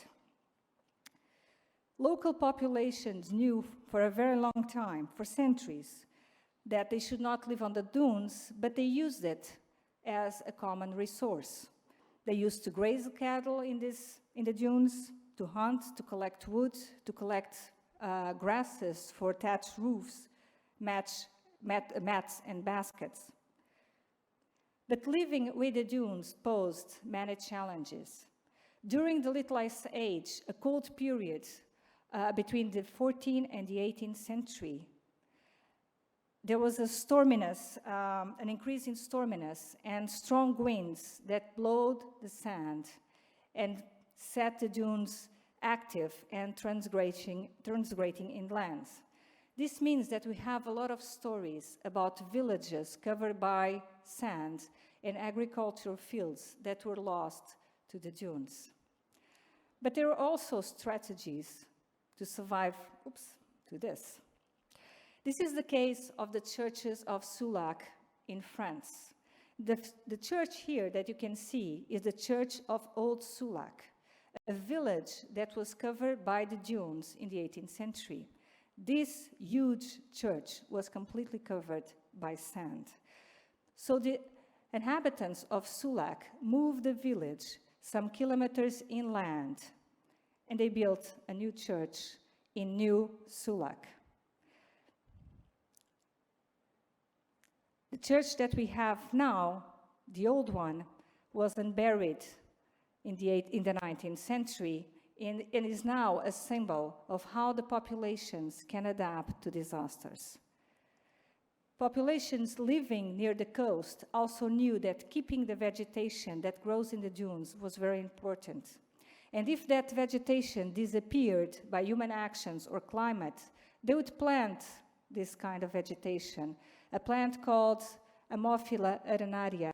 Local populations knew for a very long time, for centuries, that they should not live on the dunes, but they used it as a common resource. They used to graze cattle in the dunes, to hunt, to collect wood, to collect grasses for thatched roofs, mats and baskets. But living with the dunes posed many challenges. During the Little Ice Age, a cold period between the 14th and the 18th century, there was a storminess, an increase in storminess and strong winds that blowed the sand and set the dunes active and transgressing inland. This means that we have a lot of stories about villages covered by sand and agricultural fields that were lost to the dunes. But there are also strategies to survive, to this. This is the case of the churches of Soulac in France. The church here that you can see is the Church of Old Soulac, a village that was covered by the dunes in the 18th century. This huge church was completely covered by sand. So the inhabitants of Soulac moved the village some kilometers inland, and they built a new church in New Soulac. The church that we have now, the old one, was unburied in the 19th century and is now a symbol of how the populations can adapt to disasters. Populations living near the coast also knew that keeping the vegetation that grows in the dunes was very important. And if that vegetation disappeared by human actions or climate, they would plant this kind of vegetation, a plant called Ammophila arenaria,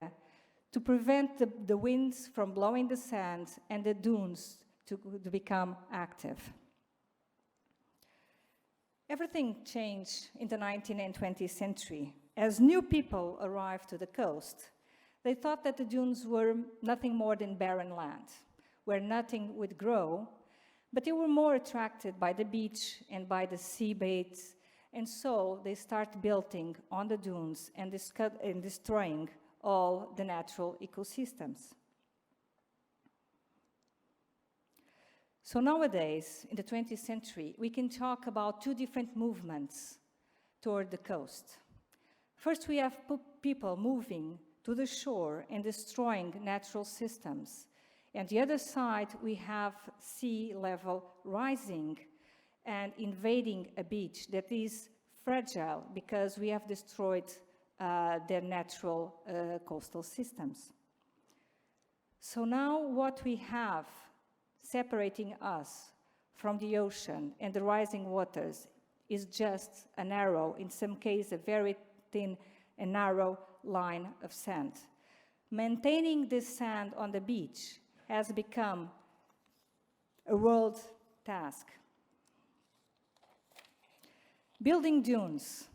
to prevent the winds from blowing the sand and the dunes to become active. Everything changed in the 19th and 20th century. As new people arrived to the coast, they thought that the dunes were nothing more than barren land, where nothing would grow, but they were more attracted by the beach and by the seabeds, and so they start building on the dunes and destroying all the natural ecosystems. So nowadays, in the 20th century, we can talk about two different movements toward the coast. First, we have people moving to the shore and destroying natural systems. And the other side, we have sea level rising and invading a beach that is fragile because we have destroyed their natural coastal systems. So now what we have separating us from the ocean and the rising waters is just an arrow, in some cases a very within a narrow line of sand. Maintaining this sand on the beach has become a world task. Building dunes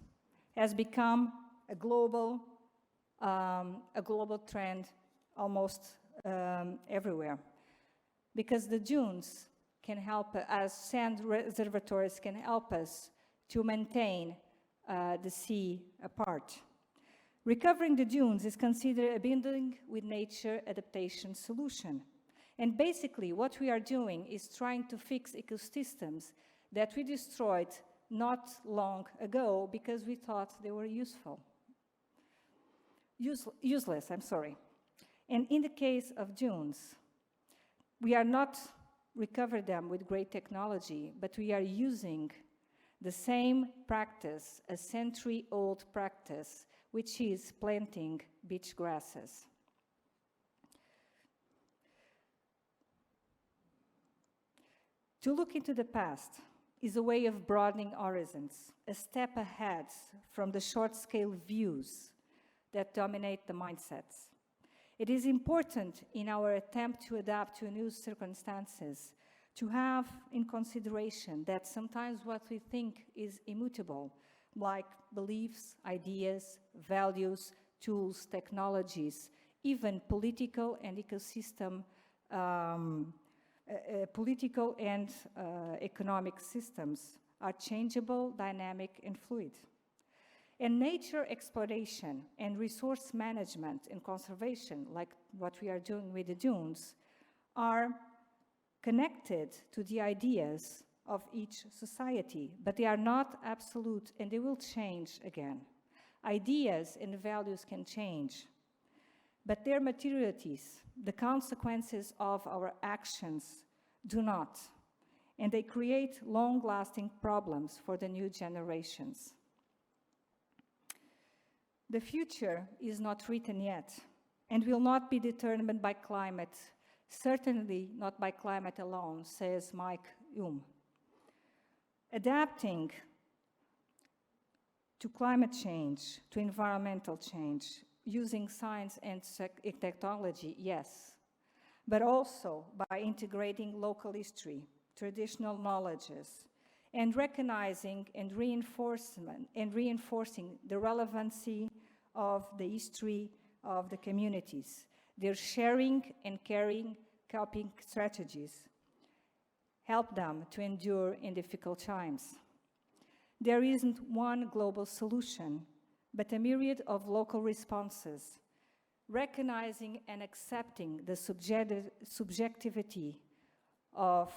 has become a global trend almost everywhere, because the dunes can help, as sand reservoirs can help us to maintain the sea apart. Recovering the dunes is considered a building with nature adaptation solution. And basically what we are doing is trying to fix ecosystems that we destroyed not long ago because we thought they were useless, I'm sorry. And in the case of dunes, we are not recovering them with great technology, but we are using the same practice, a century-old practice, which is planting beach grasses. To look into the past is a way of broadening horizons, a step ahead from the short-scale views that dominate the mindsets. It is important in our attempt to adapt to new circumstances to have in consideration that sometimes what we think is immutable, like beliefs, ideas, values, tools, technologies, even political and ecosystem, political and economic systems are changeable, dynamic, and fluid. And nature exploration and resource management and conservation, like what we are doing with the dunes, are connected to the ideas of each society, but they are not absolute, and they will change again. Ideas and values can change, but their materialities, the consequences of our actions, do not, and they create long-lasting problems for the new generations. The future is not written yet, and will not be determined by climate, certainly not by climate alone, says Mike Hume. Adapting to climate change, to environmental change, using science and technology, yes, but also by integrating local history, traditional knowledges, and recognizing and reinforcing the relevancy of the history of the communities, their sharing and caring coping strategies, help them to endure in difficult times. There isn't one global solution, but a myriad of local responses, recognizing and accepting the subjectivity of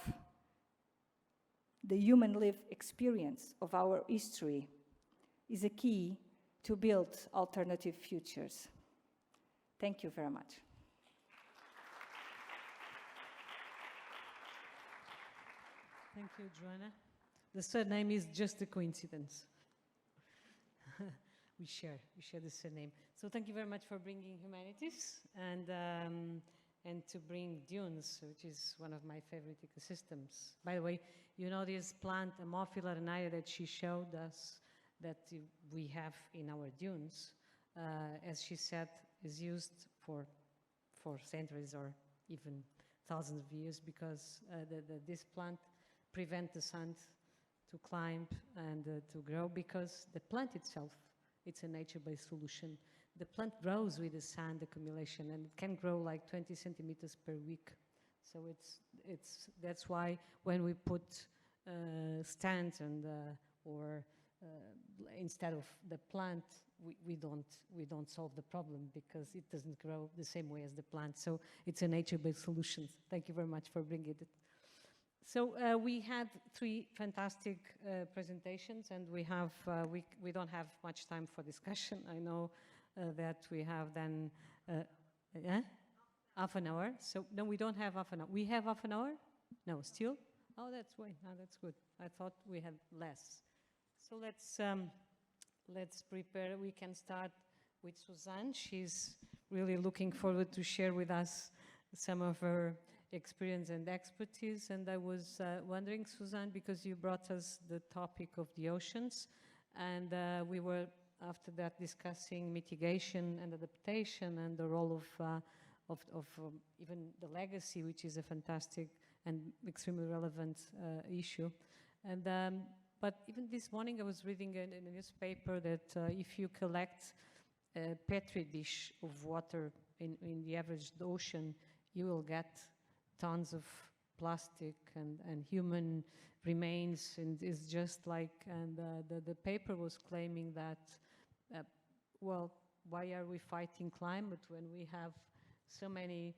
the human lived experience of our history is a key to build alternative futures. Thank you very much. Thank you, Joanna. The surname is just a coincidence. we share the surname. So thank you very much for bringing humanities and to bring dunes, which is one of my favorite ecosystems. By the way, you know this plant, Ammophila renaria, that she showed us that we have in our dunes, as she said, is used for centuries or even thousands of years, because this plant prevents the sun to climb and to grow, because the plant itself, it's a nature-based solution. The plant grows with the sand accumulation, and it can grow like 20 centimeters per week. So that's why when we put stands and or instead of the plant, we don't solve the problem, because it doesn't grow the same way as the plant. So it's a nature-based solution. Thank you very much for bringing it. So we had 3 fantastic presentations, and we don't have much time for discussion. I know that we have then half an hour. So no, we don't have half an hour. We have half an hour? No, still? Oh, that's good. I thought we had less. So let's prepare. We can start with Suzanne. She's really looking forward to share with us some of her experience and expertise. And I was wondering, Suzanne, because you brought us the topic of the oceans, and we were after that discussing mitigation and adaptation and the role of even the legacy, which is a fantastic and extremely relevant issue. And but even this morning I was reading in a newspaper that if you collect a petri dish of water in the average ocean, you will get tons of plastic and human remains, and it's just like, and the paper was claiming that, well, why are we fighting climate when we have so many,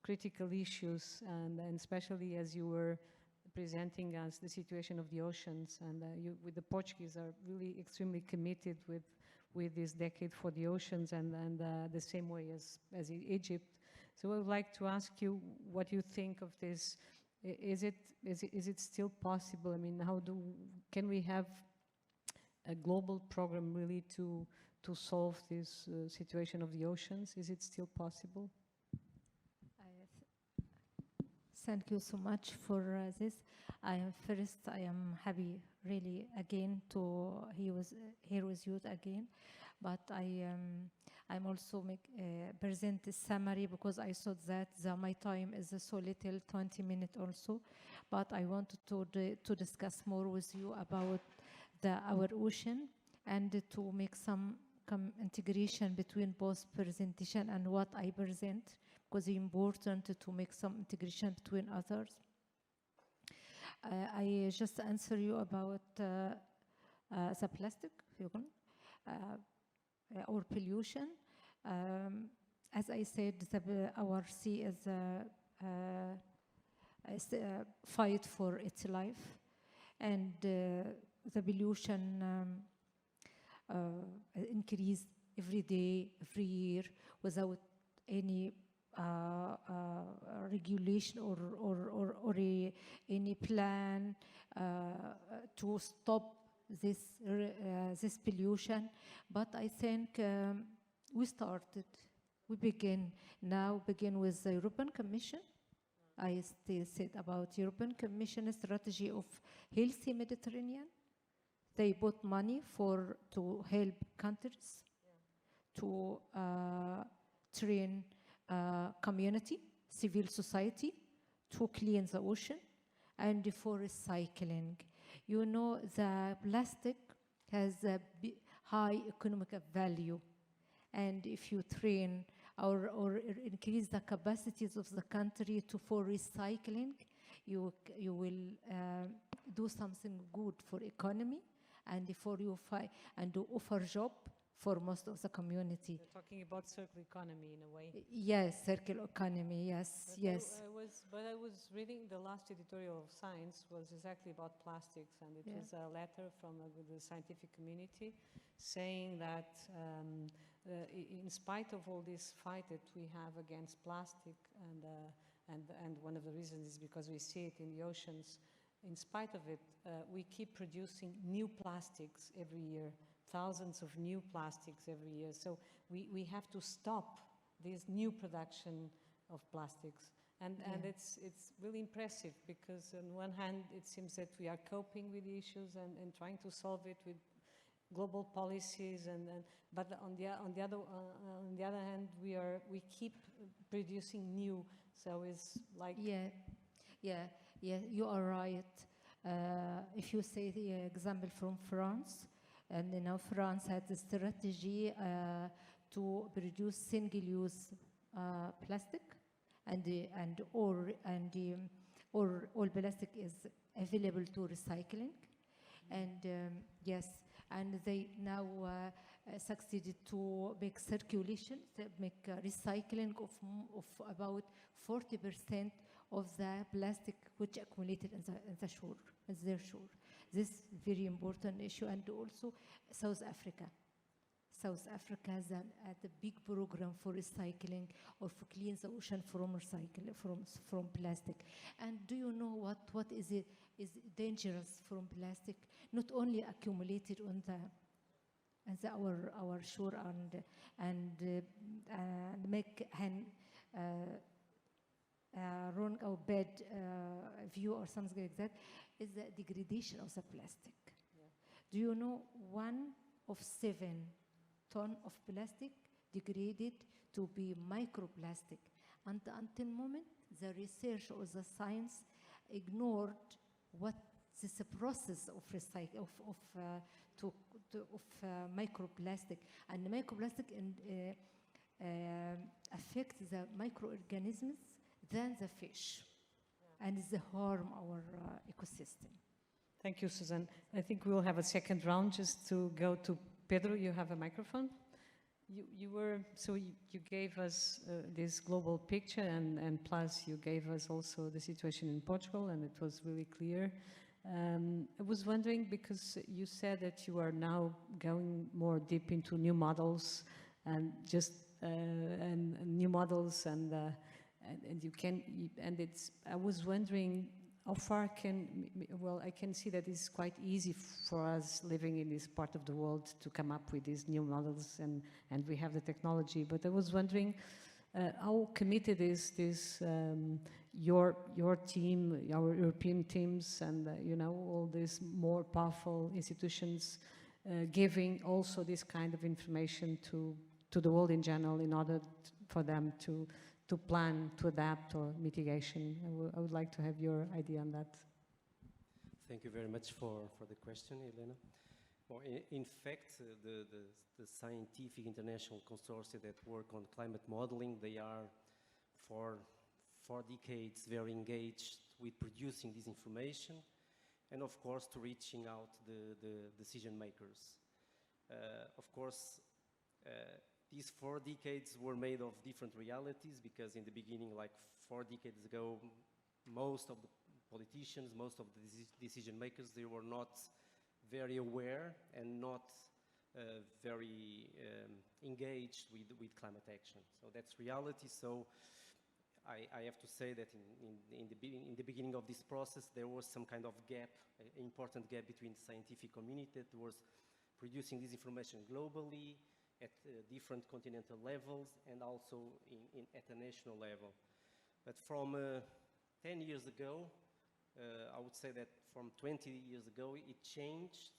critical issues, and especially as you were presenting us the situation of the oceans, and you, with the Portuguese, are really extremely committed with this decade for the oceans, and the same way as Egypt. So I would like to ask you what you think of this. Is it still possible? I mean, can we have a global program really to solve this situation of the oceans? Is it still possible? Thank you so much for this. I am happy really again to here with you again, but I'm also present a summary because I thought that my time is so little, 20 minutes also, but I wanted to discuss more with you about our ocean and to make some integration between both presentation and what I present, because it's important to make some integration between others. I just answer you about the plastic or pollution. As I said, our sea is a fight for its life, and the pollution increase every day, every year, without any regulation or any plan to stop this pollution. But I think we begin with the European Commission. I still said about European Commission strategy of healthy Mediterranean. They put money to help countries to train community, civil society to clean the ocean and for recycling. The plastic has a high economic value, and if you train or increase the capacities of the country for recycling, you will do something good for economy and for you and to offer job for most of the community. You're talking about circular economy in a way. Yes, circular economy, yes, yes. I was reading the last editorial of Science was exactly about plastics, and it was a letter from the scientific community saying that in spite of all this fight that we have against plastic, and one of the reasons is because we see it in the oceans, in spite of it, we keep producing new plastics every year, thousands of new plastics every year. So we have to stop this new production of plastics. And it's really impressive because on one hand, it seems that we are coping with the issues and trying to solve it with global policies, but on the other hand, we keep producing new. So it's like Yeah, you are right. If you say the example from France, and France had the strategy to produce single-use plastic, and all plastic is available to recycling, and yes, and they now succeeded to make circulation, make recycling of about 40% of the plastic which accumulated in their shore. This is very important issue, and also South Africa. South Africa has a big program for recycling or for clean the ocean from plastic. And do you know what is dangerous from plastic? Not only accumulated on our shore and make wrong or bad view or something like that, is the degradation of the plastic. Yeah. Do you know 1 of 7 tons of plastic degraded to be microplastic. And until moment, the research or the science ignored what this process of microplastic, and the microplastic affect the microorganisms than the fish, and it harm our ecosystem. Thank you, Susan. I think we'll have a second round just to go to Pedro. You have a microphone. You gave us this global picture, and plus you gave us also the situation in Portugal, and it was really clear. I was wondering, because you said that you are now going more deep into new models and new models, and you can, and it's. I was wondering how far I can see that it's quite easy for us living in this part of the world to come up with these new models, and we have the technology. But I was wondering how committed is this your team, our European teams, and all these more powerful institutions giving also this kind of information to the world in general, in order for them to plan, to adapt, or mitigation. I would like to have your idea on that. Thank you very much for the question, Elena. Well, in fact, the scientific international consortia that work on climate modeling, they are for 4 decades very engaged with producing this information, and of course to reaching out the decision makers. Of course, these 4 decades were made of different realities, because in the beginning, like 4 decades ago, most of the politicians, most of the decision makers, they were not very aware and not very engaged with climate action. So that's reality. So I have to say that in the beginning of this process, there was some kind of gap, an important gap between the scientific community that was producing this information globally, at different continental levels, and also at a national level. But from 10 years ago, I would say that from 20 years ago, it changed,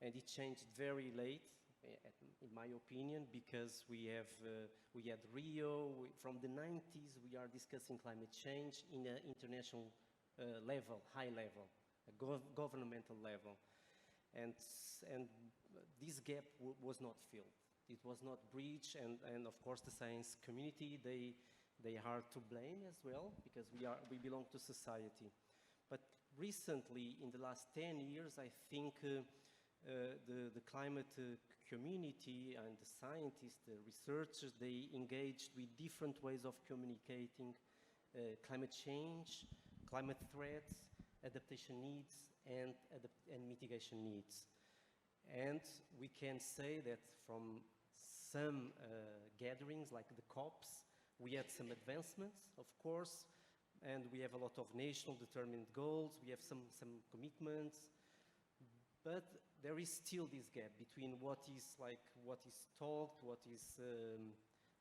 and it changed very late, in my opinion, because we had Rio. From the 90s, we are discussing climate change in an international level, high level, a governmental level. And this gap was not filled. It was not breached, and of course the science community, they are to blame as well, because we belong to society. But recently, in the last 10 years, I think the climate community and the scientists, the researchers, they engaged with different ways of communicating climate change, climate threats, adaptation needs, and mitigation needs. And we can say that from some gatherings, like the COPs, we had some advancements, of course, and we have a lot of national determined goals, we have some commitments, but there is still this gap between what is talked, what is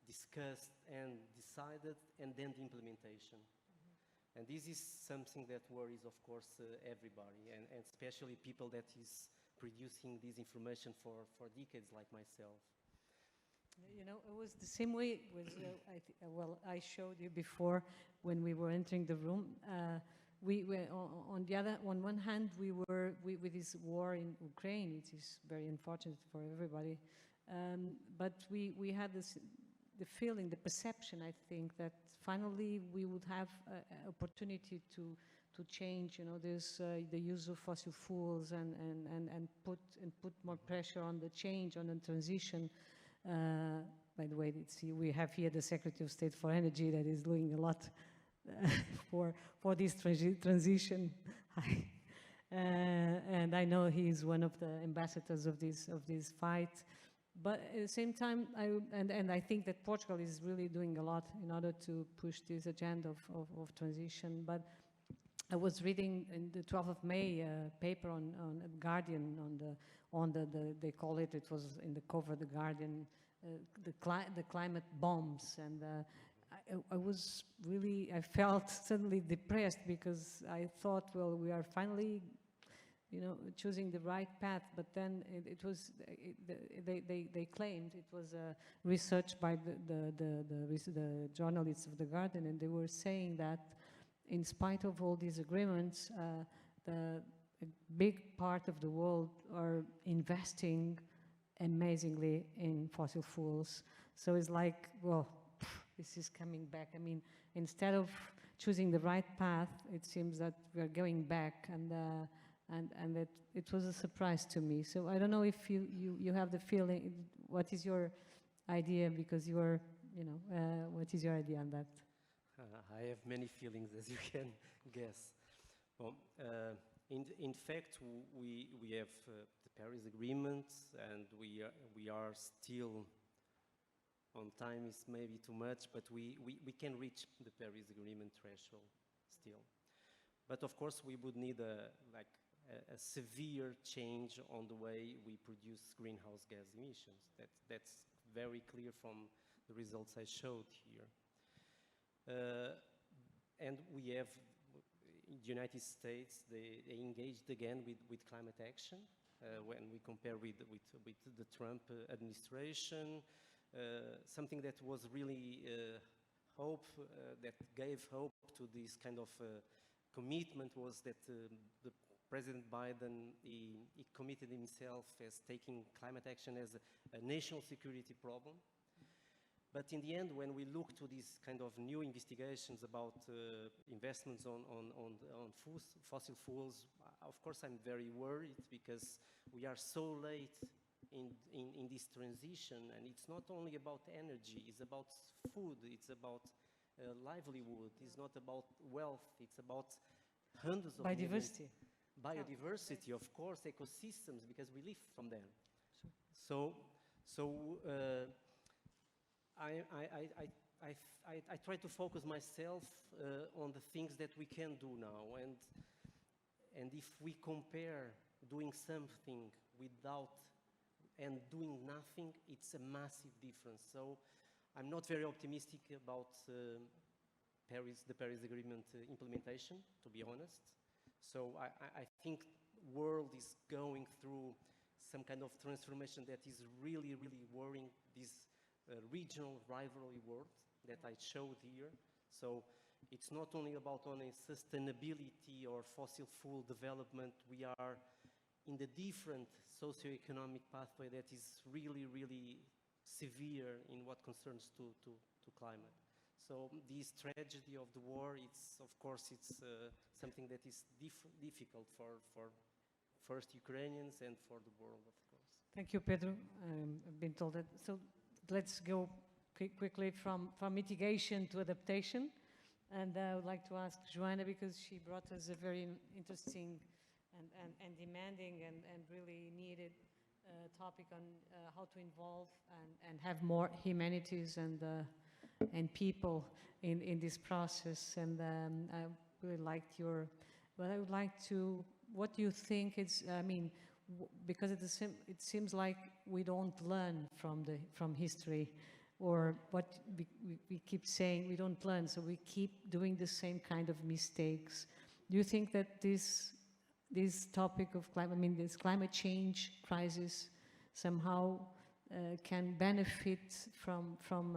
discussed and decided, and then the implementation. Mm-hmm. And this is something that worries, of course, everybody, and especially people that is producing this information for decades, like myself. It was the same way. I showed you before when we were entering the room. We were on one hand, we were with this war in Ukraine, which is very unfortunate for everybody. But we had the feeling, the perception, I think, that finally we would have an opportunity to change, the use of fossil fuels and put more pressure on the change, on the transition. By the way, we have here the Secretary of State for Energy that is doing a lot for this transition. And I know he is one of the ambassadors of this fight. But at the same time, I think that Portugal is really doing a lot in order to push this agenda of transition. But I was reading in the 12th of May a paper on Guardian on the they call it was in the cover of the Guardian, the climate bombs, and I felt suddenly depressed, because I thought, well, we are finally choosing the right path, but then they claimed it was research by the journalists of The Guardian, and they were saying that in spite of all these agreements, a big part of the world are investing amazingly in fossil fuels. So it's like, well, this is coming back. I mean, instead of choosing the right path, it seems that we are going back, and that it was a surprise to me. So I don't know if you have the feeling. What is your idea? Because you are, what is your idea on that? I have many feelings, as you can guess. Well, in fact, we have the Paris Agreement, and we are still on time. Is maybe too much, but we can reach the Paris Agreement threshold still. But of course, we would need a severe change on the way we produce greenhouse gas emissions. That's very clear from the results I showed here. And we have, in the United States, they engaged again with climate action when we compare with the Trump administration. Something that was really that gave hope to this kind of commitment was that the President Biden, he committed himself as taking climate action as a national security problem. But in the end, when we look to these kind of new investigations about investments on fossil fuels, of course I'm very worried, because we are so late in this transition, and it's not only about energy, it's about food, it's about livelihood, it's not about wealth, it's about hundreds of biodiversity. Biodiversity, of course, ecosystems, because we live from them. Sure. So I try to focus myself on the things that we can do now, and if we compare doing something without and doing nothing, it's a massive difference. So I'm not very optimistic about the Paris Agreement implementation, to be honest. So I think the world is going through some kind of transformation that is really, really worrying, this regional rivalry world that I showed here. So it's not only about sustainability or fossil fuel development. We are in the different socioeconomic pathway that is really, really severe in what concerns to climate. So this tragedy of the war, of course, it's something that is difficult for first Ukrainians and for the world, of course. Thank you, Pedro. I've been told that. So let's go quickly from mitigation to adaptation. And I would like to ask Joanna, because she brought us a very interesting and demanding and really needed topic on how to involve and have more humanities and people in this process. And I really liked but I would like to, what do you think is, I mean, because it seems like we don't learn from history, or what we keep saying, we don't learn, so we keep doing the same kind of mistakes. Do you think that this topic of climate, I mean, this climate change crisis somehow can benefit from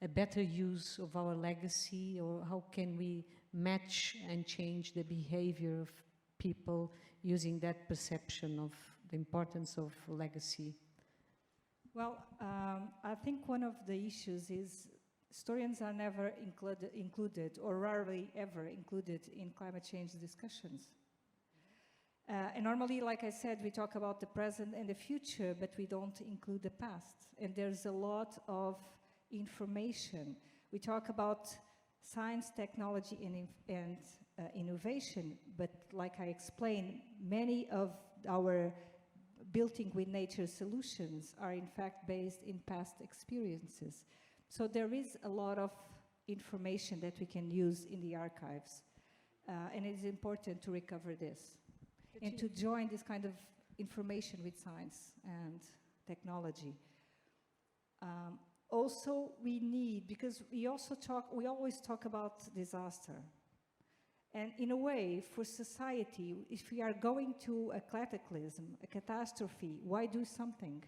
a better use of our legacy, or how can we match and change the behavior of people using that perception of the importance of legacy? Well, I think one of the issues is historians are never included, or rarely ever included, in climate change discussions. And normally, like I said, we talk about the present and the future, but we don't include the past. And there's a lot of information. We talk about science, technology, and innovation, but like I explained, many of our building with nature solutions are in fact based in past experiences. So there is a lot of information that we can use in the archives, and it is important to recover this and to join this kind of information with science and technology. Also, we need, because we always talk about disaster, And in a way, for society, if we are going to a cataclysm, a catastrophe, why do something?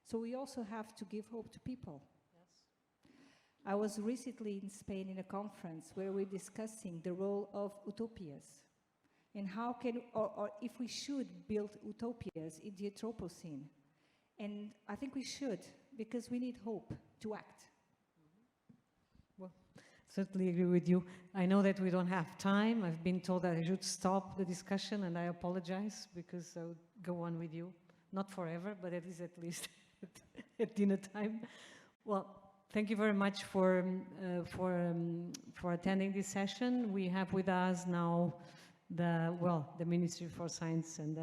So we also have to give hope to people. Yes. I was recently in Spain in a conference where we're discussing the role of utopias and how can, or if we should build utopias in the Anthropocene. And I think we should, because we need hope to act. Well, certainly agree with you. I know that we don't have time. I've been told that I should stop the discussion, and I apologize because I would go on with you. Not forever, but at least at dinner time. Well, thank you very much for attending this session. We have with us now the Ministry for Science, and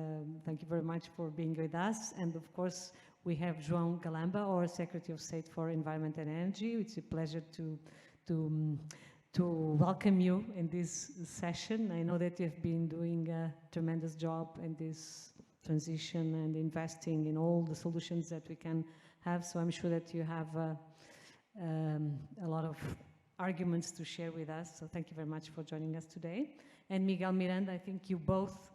thank you very much for being with us. And of course, we have João Galamba, our Secretary of State for Environment and Energy. It's a pleasure to welcome you in this session. I know that you've been doing a tremendous job in this transition and investing in all the solutions that we can have. So I'm sure that you have a lot of arguments to share with us. So thank you very much for joining us today. And Miguel Miranda, I think you both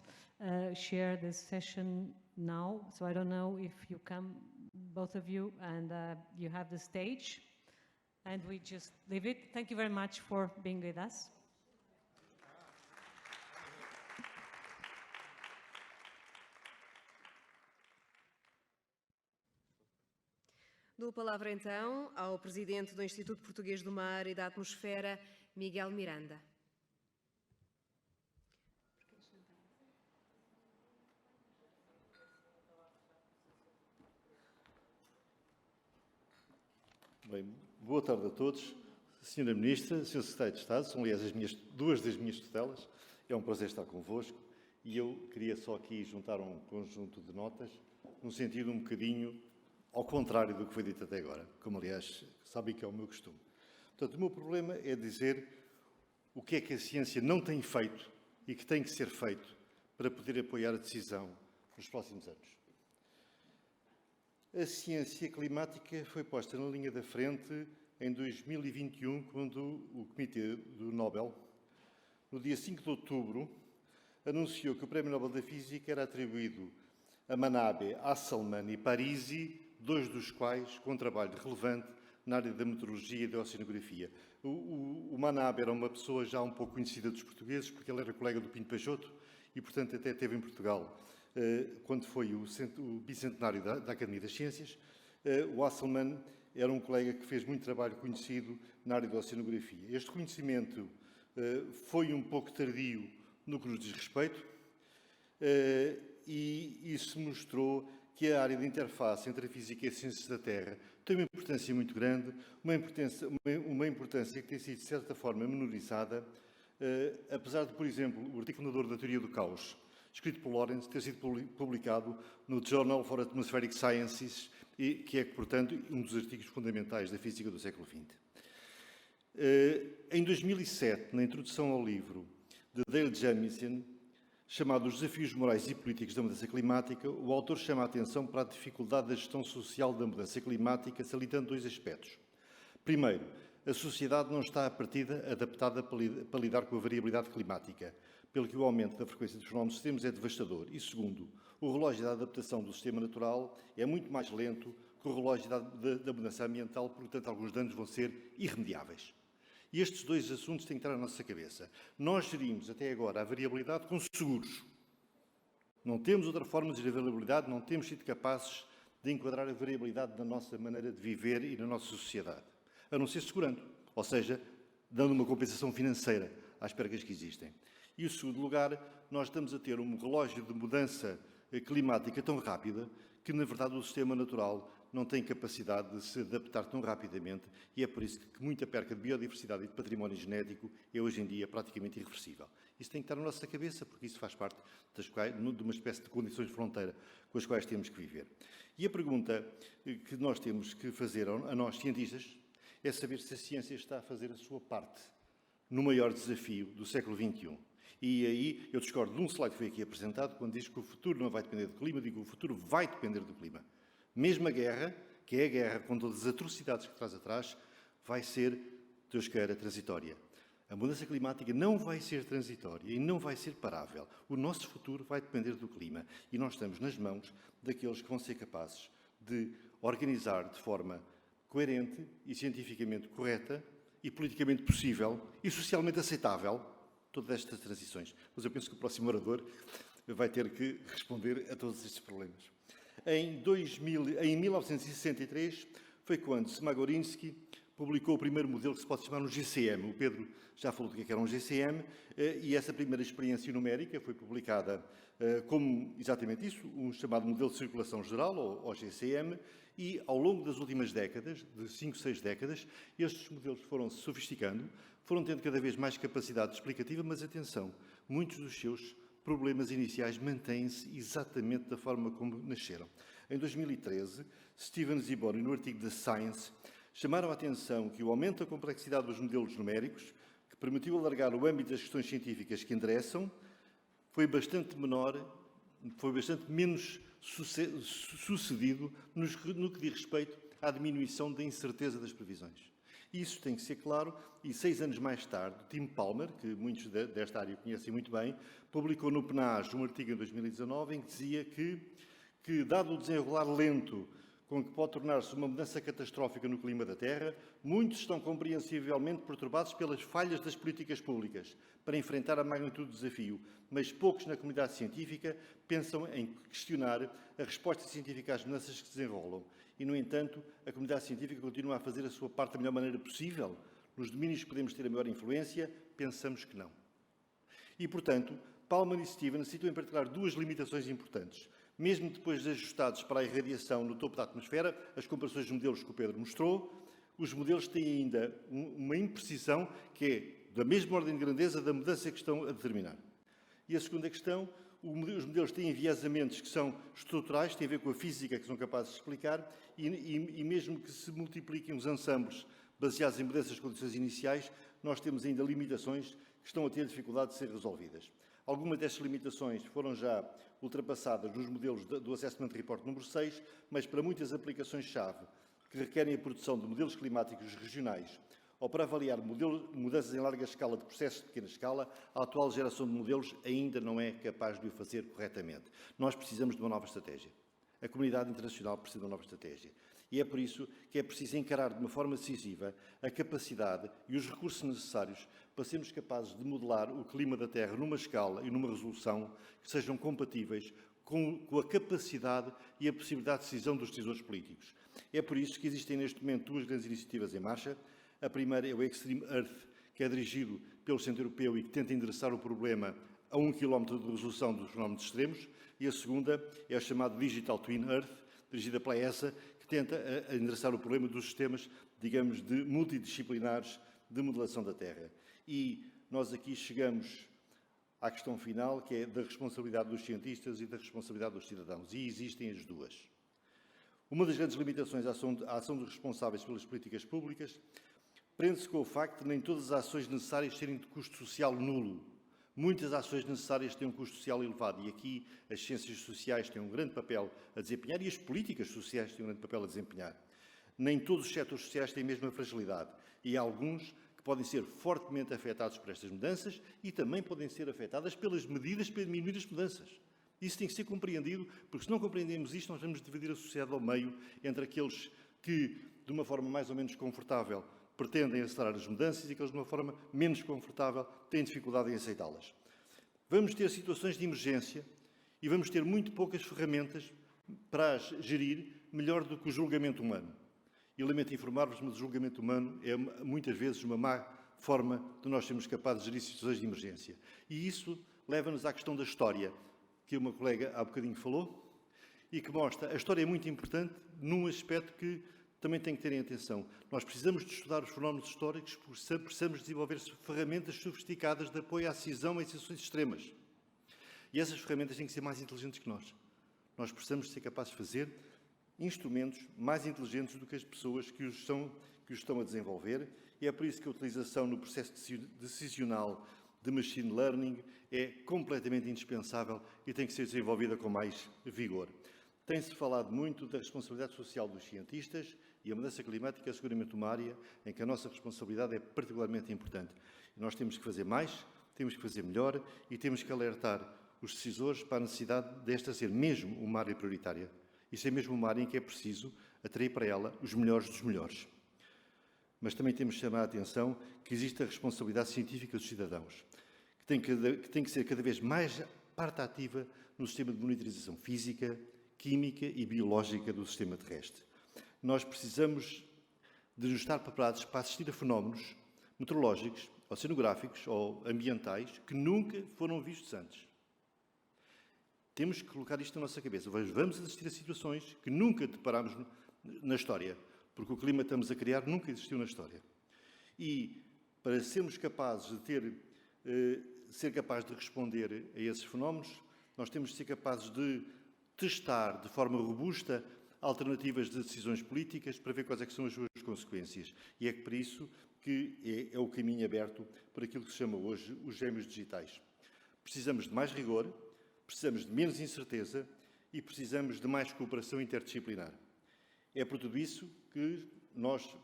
share this session now. So I don't know if you come, both of you, and you have the stage. And we just leave it. Thank you very much for being with us. Dou a palavra então ao Presidente do Instituto Português do Mar e da Atmosfera, Miguel Miranda. Bem, boa tarde a todos. Senhora Ministra, Sr. Secretário de Estado, são aliás duas das minhas tutelas. É um prazer estar convosco e eu queria só aqui juntar um conjunto de notas, no sentido um bocadinho ao contrário do que foi dito até agora, como aliás sabem que é o meu costume. Portanto, o meu problema é dizer o que é que a ciência não tem feito e que tem que ser feito para poder apoiar a decisão nos próximos anos. A ciência climática foi posta na linha da frente em 2021, quando o Comitê do Nobel, no dia 5 de outubro, anunciou que o Prémio Nobel da Física era atribuído a Manabe, Hasselmann e Parisi, dois dos quais com um trabalho relevante na área da meteorologia e da oceanografia. O Manabe era uma pessoa já um pouco conhecida dos portugueses, porque ele era colega do Pinto Peixoto e, portanto, até esteve em Portugal quando foi o bicentenário da Academia das Ciências. O Hasselmann era um colega que fez muito trabalho conhecido na área da oceanografia. Este reconhecimento foi um pouco tardio no que nos diz respeito e isso mostrou que a área de interface entre a física e as ciências da Terra tem uma importância muito grande, uma importância que tem sido, de certa forma, menorizada, apesar de, por exemplo, o artigo fundador da teoria do caos, escrito por Lawrence, ter sido publicado no Journal for Atmospheric Sciences, e que é, portanto, um dos artigos fundamentais da física do século XX. Em 2007, na introdução ao livro de Dale Jamieson, chamado Os Desafios Morais e Políticos da Mudança Climática, o autor chama a atenção para a dificuldade da gestão social da mudança climática, salientando dois aspectos. Primeiro, a sociedade não está à partida adaptada para lidar com a variabilidade climática, pelo que o aumento da frequência dos fenómenos extremos é devastador. E segundo, o relógio da adaptação do sistema natural é muito mais lento que o relógio da mudança ambiental, portanto, alguns danos vão ser irremediáveis. E estes dois assuntos têm que estar na nossa cabeça. Nós gerimos até agora a variabilidade com seguros. Não temos outra forma de gerir a variabilidade, não temos sido capazes de enquadrar a variabilidade na nossa maneira de viver e na nossa sociedade, a não ser segurando, ou seja, dando uma compensação financeira às percas que existem. E, em segundo lugar, nós estamos a ter um relógio de mudança climática tão rápida que, na verdade, o sistema natural não tem capacidade de se adaptar tão rapidamente e é por isso que muita perca de biodiversidade e de património genético é, hoje em dia, praticamente irreversível. Isso tem que estar na nossa cabeça, porque isso faz parte de uma espécie de condições de fronteira com as quais temos que viver. E a pergunta que nós temos que fazer a nós, cientistas, é saber se a ciência está a fazer a sua parte no maior desafio do século XXI. E aí eu discordo de um slide que foi aqui apresentado, quando diz que o futuro não vai depender do clima, digo que o futuro vai depender do clima. Mesmo a guerra, que é a guerra com todas as atrocidades que traz atrás, vai ser, Deus queira, transitória. A mudança climática não vai ser transitória e não vai ser parável. O nosso futuro vai depender do clima e nós estamos nas mãos daqueles que vão ser capazes de organizar de forma coerente e cientificamente correta e politicamente possível e socialmente aceitável todas estas transições. Mas eu penso que o próximo orador vai ter que responder a todos estes problemas. Em 1963 foi quando Smagorinsky publicou o primeiro modelo que se pode chamar um GCM. O Pedro já falou do que era um GCM e essa primeira experiência numérica foi publicada como exatamente isso, um chamado modelo de circulação geral, ou GCM, e ao longo das últimas décadas, de 5, 6 décadas, estes modelos foram se sofisticando, foram tendo cada vez mais capacidade explicativa, mas atenção, muitos dos seus problemas iniciais mantêm-se exatamente da forma como nasceram. Em 2013, Stevens e Boni, no artigo The Science, chamaram a atenção que o aumento da complexidade dos modelos numéricos, que permitiu alargar o âmbito das questões científicas que endereçam, foi bastante menos sucedido no que diz respeito à diminuição da incerteza das previsões. Isso tem que ser claro, e 6 anos mais tarde, Tim Palmer, que muitos desta área conhecem muito bem, publicou no PNAS um artigo em 2019 em que dizia que dado o desenrolar lento com que pode tornar-se uma mudança catastrófica no clima da Terra, muitos estão compreensivelmente perturbados pelas falhas das políticas públicas para enfrentar a magnitude do desafio, mas poucos na comunidade científica pensam em questionar a resposta científica às mudanças que se desenrolam. E, no entanto, a comunidade científica continua a fazer a sua parte da melhor maneira possível. Nos domínios que podemos ter a maior influência, pensamos que não. E, portanto, Palmer e Stevens citam em particular 2 limitações importantes. Mesmo depois de ajustados para a irradiação no topo da atmosfera, as comparações de modelos que o Pedro mostrou, os modelos têm ainda uma imprecisão que é da mesma ordem de grandeza da mudança que estão a determinar. E a segunda questão, os modelos têm enviesamentos que são estruturais, têm a ver com a física que são capazes de explicar, e mesmo que se multipliquem os ensembles baseados em mudanças de condições iniciais, nós temos ainda limitações que estão a ter dificuldade de ser resolvidas. Algumas destas limitações foram já ultrapassadas nos modelos do Assessment Report número 6, mas para muitas aplicações-chave que requerem a produção de modelos climáticos regionais ou para avaliar mudanças em larga escala de processos de pequena escala, a atual geração de modelos ainda não é capaz de o fazer corretamente. Nós precisamos de uma nova estratégia. A comunidade internacional precisa de uma nova estratégia. E é por isso que é preciso encarar de uma forma decisiva a capacidade e os recursos necessários para sermos capazes de modelar o clima da Terra numa escala e numa resolução que sejam compatíveis com a capacidade e a possibilidade de decisão dos decisores políticos. É por isso que existem neste momento 2 grandes iniciativas em marcha. A primeira é o Extreme Earth, que é dirigido pelo Centro Europeu e que tenta endereçar o problema a 1 km de resolução dos fenómenos extremos. E a segunda é a chamada Digital Twin Earth, dirigida pela ESA, que tenta endereçar o problema dos sistemas, digamos, de multidisciplinares de modelação da Terra. E nós aqui chegamos à questão final, que é da responsabilidade dos cientistas e da responsabilidade dos cidadãos. E existem as duas. Uma das grandes limitações à ação dos responsáveis pelas políticas públicas prende-se com o facto de nem todas as ações necessárias serem de custo social nulo. Muitas ações necessárias têm um custo social elevado e aqui as ciências sociais têm um grande papel a desempenhar e as políticas sociais têm um grande papel a desempenhar. Nem todos os setores sociais têm a mesma fragilidade e há alguns que podem ser fortemente afetados por estas mudanças e também podem ser afetadas pelas medidas para diminuir as mudanças. Isso tem que ser compreendido, porque se não compreendemos isto, nós vamos dividir a sociedade ao meio entre aqueles que, de uma forma mais ou menos confortável, pretendem acelerar as mudanças e aqueles de uma forma menos confortável têm dificuldade em aceitá-las. Vamos ter situações de emergência e vamos ter muito poucas ferramentas para as gerir melhor do que o julgamento humano. E lamento informar-vos, mas o julgamento humano é muitas vezes uma má forma de nós sermos capazes de gerir situações de emergência. E isso leva-nos à questão da história, que uma colega há bocadinho falou, e que mostra a história é muito importante num aspecto que também tem que terem atenção. Nós precisamos de estudar os fenómenos históricos, precisamos desenvolver ferramentas sofisticadas de apoio à decisão em situações extremas. E essas ferramentas têm que ser mais inteligentes que nós. Nós precisamos ser capazes de fazer instrumentos mais inteligentes do que as pessoas que os estão a desenvolver, e é por isso que a utilização no processo decisional de machine learning é completamente indispensável e tem que ser desenvolvida com mais vigor. Tem-se falado muito da responsabilidade social dos cientistas E a mudança climática é seguramente uma área em que a nossa responsabilidade é particularmente importante. Nós temos que fazer mais, temos que fazer melhor e temos que alertar os decisores para a necessidade desta ser mesmo uma área prioritária. Isso é mesmo uma área em que é preciso atrair para ela os melhores dos melhores. Mas também temos que chamar a atenção que existe a responsabilidade científica dos cidadãos, que tem que ser cada vez mais parte ativa no sistema de monitorização física, química e biológica do sistema terrestre. Nós precisamos de nos estar preparados para assistir a fenómenos meteorológicos, oceanográficos ou ambientais que nunca foram vistos antes. Temos que colocar isto na nossa cabeça. Vamos assistir a situações que nunca deparámos na história, porque o clima que estamos a criar nunca existiu na história. E para sermos capazes de ser capazes de responder a esses fenómenos, nós temos de ser capazes de testar de forma robusta alternativas de decisões políticas para ver quais é que são as suas consequências. E é por isso que é o caminho aberto para aquilo que se chama hoje os gêmeos digitais. Precisamos de mais rigor, precisamos de menos incerteza e precisamos de mais cooperação interdisciplinar. É por tudo isso que nós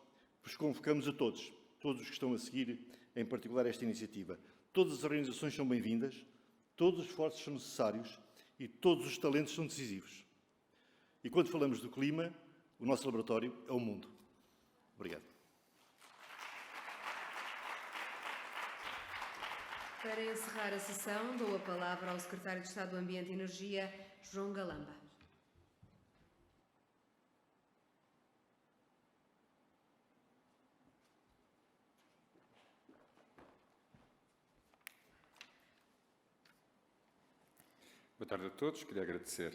vos convocamos a todos os que estão a seguir, em particular, esta iniciativa. Todas as organizações são bem-vindas, todos os esforços são necessários e todos os talentos são decisivos. E quando falamos do clima, o nosso laboratório é o mundo. Obrigado. Para encerrar a sessão, dou a palavra ao Secretário de Estado do Ambiente e Energia, João Galamba. Boa tarde a todos. Queria agradecer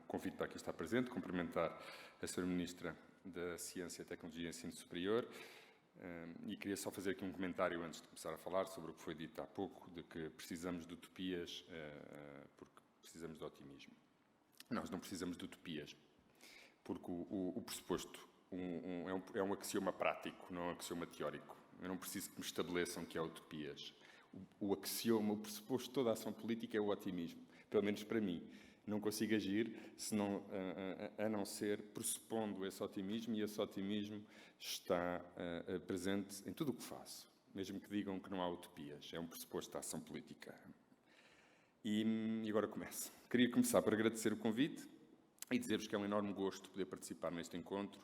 o convite para aqui estar presente, cumprimentar a Sra. Ministra da Ciência, Tecnologia e Ensino Superior e queria só fazer aqui um comentário antes de começar a falar sobre o que foi dito há pouco, de que precisamos de utopias porque precisamos de otimismo. Nós não precisamos de utopias, porque o pressuposto é um axioma prático, não é um axioma teórico. Eu não preciso que me estabeleçam que há utopias. O axioma, o pressuposto de toda a ação política é o otimismo, pelo menos para mim. Não consigo agir a não ser pressupondo esse otimismo, e esse otimismo está presente em tudo o que faço, mesmo que digam que não há utopias. É um pressuposto da ação política. E agora começo. Queria começar por agradecer o convite e dizer-vos que é um enorme gosto poder participar neste encontro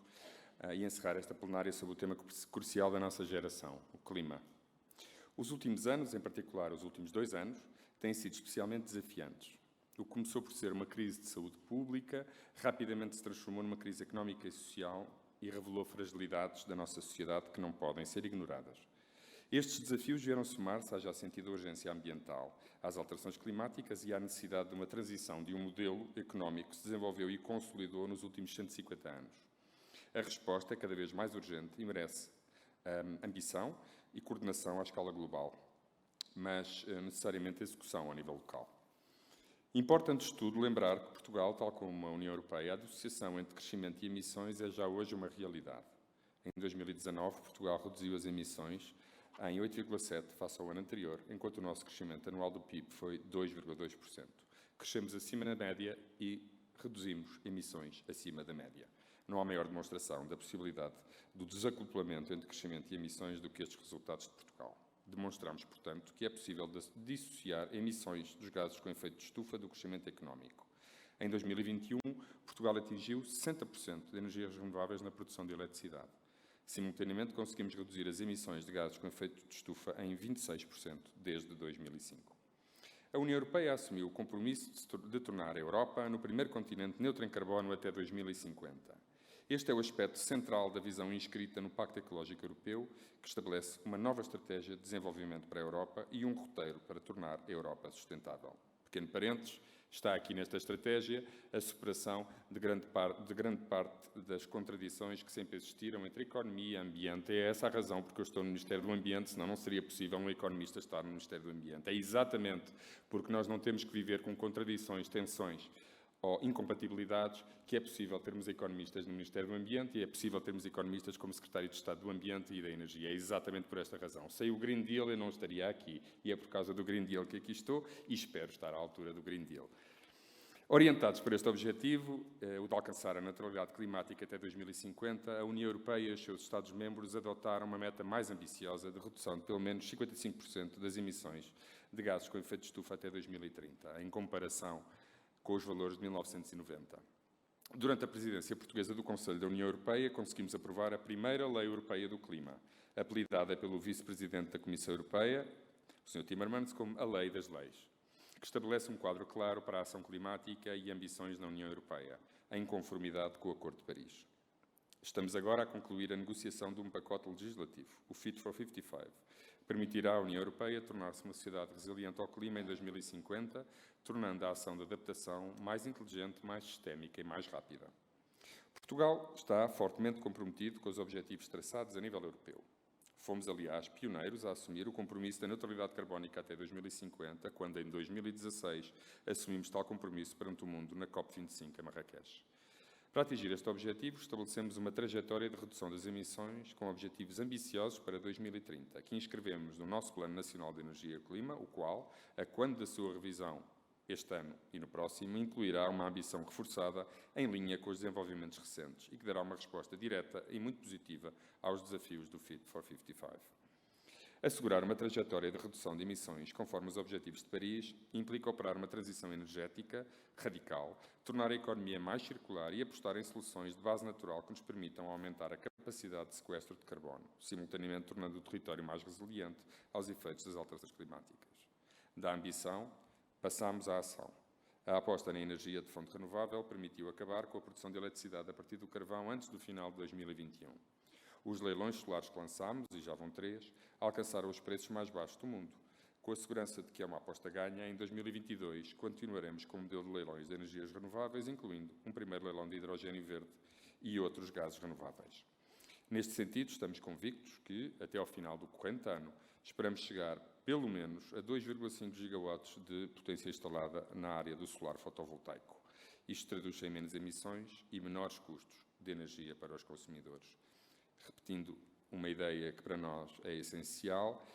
e encerrar esta plenária sobre o tema crucial da nossa geração, o clima. Os últimos anos, em particular os últimos 2 anos, têm sido especialmente desafiantes. O que começou por ser uma crise de saúde pública, rapidamente se transformou numa crise económica e social e revelou fragilidades da nossa sociedade que não podem ser ignoradas. Estes desafios vieram somar-se à já sentida urgência ambiental, às alterações climáticas e à necessidade de uma transição de um modelo económico que se desenvolveu e consolidou nos últimos 150 anos. A resposta é cada vez mais urgente e merece ambição e coordenação à escala global, mas necessariamente execução a nível local. Importa, antes de tudo, lembrar que Portugal, tal como a União Europeia, a associação entre crescimento e emissões é já hoje uma realidade. Em 2019, Portugal reduziu as emissões em 8,7% face ao ano anterior, enquanto o nosso crescimento anual do PIB foi 2,2%. Crescemos acima da média e reduzimos emissões acima da média. Não há maior demonstração da possibilidade do desacoplamento entre crescimento e emissões do que estes resultados de Portugal. Demonstramos, portanto, que é possível dissociar emissões dos gases com efeito de estufa do crescimento económico. Em 2021, Portugal atingiu 60% de energias renováveis na produção de eletricidade. Simultaneamente, conseguimos reduzir as emissões de gases com efeito de estufa em 26% desde 2005. A União Europeia assumiu o compromisso de tornar a Europa no primeiro continente neutro em carbono até 2050. Este é o aspecto central da visão inscrita no Pacto Ecológico Europeu, que estabelece uma nova estratégia de desenvolvimento para a Europa e um roteiro para tornar a Europa sustentável. Pequeno parênteses, está aqui nesta estratégia a superação de grande parte das contradições que sempre existiram entre economia e ambiente. É essa a razão porque eu estou no Ministério do Ambiente, senão não seria possível um economista estar no Ministério do Ambiente. É exatamente porque nós não temos que viver com contradições, tensões ou incompatibilidades que é possível termos economistas no Ministério do Ambiente e é possível termos economistas como Secretário de Estado do Ambiente e da Energia. É exatamente por esta razão. Sem o Green Deal eu não estaria aqui e é por causa do Green Deal que aqui estou e espero estar à altura do Green Deal. Orientados por este objetivo, o de alcançar a neutralidade climática até 2050, a União Europeia e os seus Estados-membros adotaram uma meta mais ambiciosa de redução de pelo menos 55% das emissões de gases com efeito de estufa até 2030, em comparação com os valores de 1990. Durante a presidência portuguesa do Conselho da União Europeia, conseguimos aprovar a primeira Lei Europeia do Clima, apelidada pelo Vice-Presidente da Comissão Europeia, o Sr. Timmermans, como a Lei das Leis, que estabelece um quadro claro para a ação climática e ambições na União Europeia, em conformidade com o Acordo de Paris. Estamos agora a concluir a negociação de um pacote legislativo, o Fit for 55, que permitirá à União Europeia tornar-se uma sociedade resiliente ao clima em 2050, tornando a ação de adaptação mais inteligente, mais sistémica e mais rápida. Portugal está fortemente comprometido com os objetivos traçados a nível europeu. Fomos, aliás, pioneiros a assumir o compromisso da neutralidade carbónica até 2050, quando, em 2016, assumimos tal compromisso perante o mundo na COP25 em Marrakech. Para atingir este objetivo, estabelecemos uma trajetória de redução das emissões com objetivos ambiciosos para 2030, que inscrevemos no nosso Plano Nacional de Energia e Clima, o qual, a quando da sua revisão este ano e no próximo, incluirá uma ambição reforçada em linha com os desenvolvimentos recentes e que dará uma resposta direta e muito positiva aos desafios do Fit for 55. Assegurar uma trajetória de redução de emissões conforme os objetivos de Paris implica operar uma transição energética radical, tornar a economia mais circular e apostar em soluções de base natural que nos permitam aumentar a capacidade de sequestro de carbono, simultaneamente tornando o território mais resiliente aos efeitos das alterações climáticas. Da ambição, passamos à ação. A aposta na energia de fonte renovável permitiu acabar com a produção de eletricidade a partir do carvão antes do final de 2021. Os leilões solares que lançámos, e já vão 3, alcançaram os preços mais baixos do mundo. Com a segurança de que é uma aposta ganha, em 2022 continuaremos com o modelo de leilões de energias renováveis, incluindo um primeiro leilão de hidrogênio verde e outros gases renováveis. Neste sentido, estamos convictos que, até ao final do corrente ano, esperamos chegar, pelo menos, a 2,5 gigawatts de potência instalada na área do solar fotovoltaico. Isto traduz-se em menos emissões e menores custos de energia para os consumidores. Repetindo uma ideia que para nós é essencial,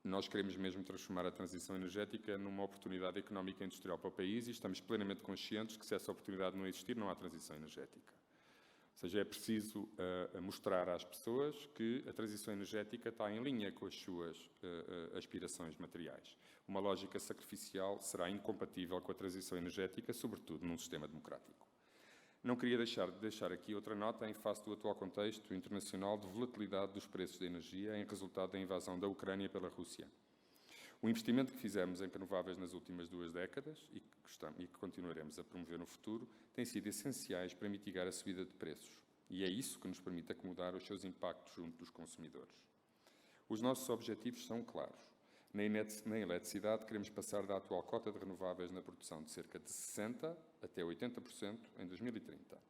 nós queremos mesmo transformar a transição energética numa oportunidade económica e industrial para o país e estamos plenamente conscientes que se essa oportunidade não existir, não há transição energética. Ou seja, é preciso mostrar às pessoas que a transição energética está em linha com as suas aspirações materiais. Uma lógica sacrificial será incompatível com a transição energética, sobretudo num sistema democrático. Não queria deixar aqui outra nota em face do atual contexto internacional de volatilidade dos preços da energia em resultado da invasão da Ucrânia pela Rússia. O investimento que fizemos em renováveis nas últimas 2 décadas e que continuaremos a promover no futuro tem sido essenciais para mitigar a subida de preços e é isso que nos permite acomodar os seus impactos junto dos consumidores. Os nossos objetivos são claros. Na eletricidade, queremos passar da atual cota de renováveis na produção de cerca de 60% até 80% em 2030.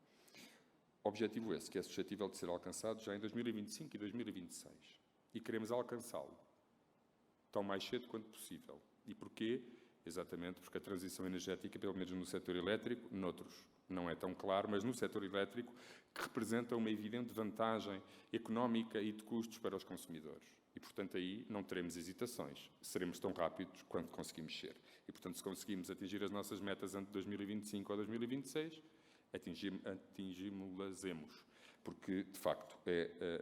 Objetivo esse que é suscetível de ser alcançado já em 2025 e 2026. E queremos alcançá-lo tão mais cedo quanto possível. E porquê? Exatamente porque a transição energética, pelo menos no setor elétrico, noutros não é tão claro, mas no setor elétrico, que representa uma evidente vantagem económica e de custos para os consumidores. E, portanto, aí não teremos hesitações. Seremos tão rápidos quanto conseguimos ser. E, portanto, se conseguimos atingir as nossas metas antes de 2025 ou 2026, atingimos-las, porque, de facto,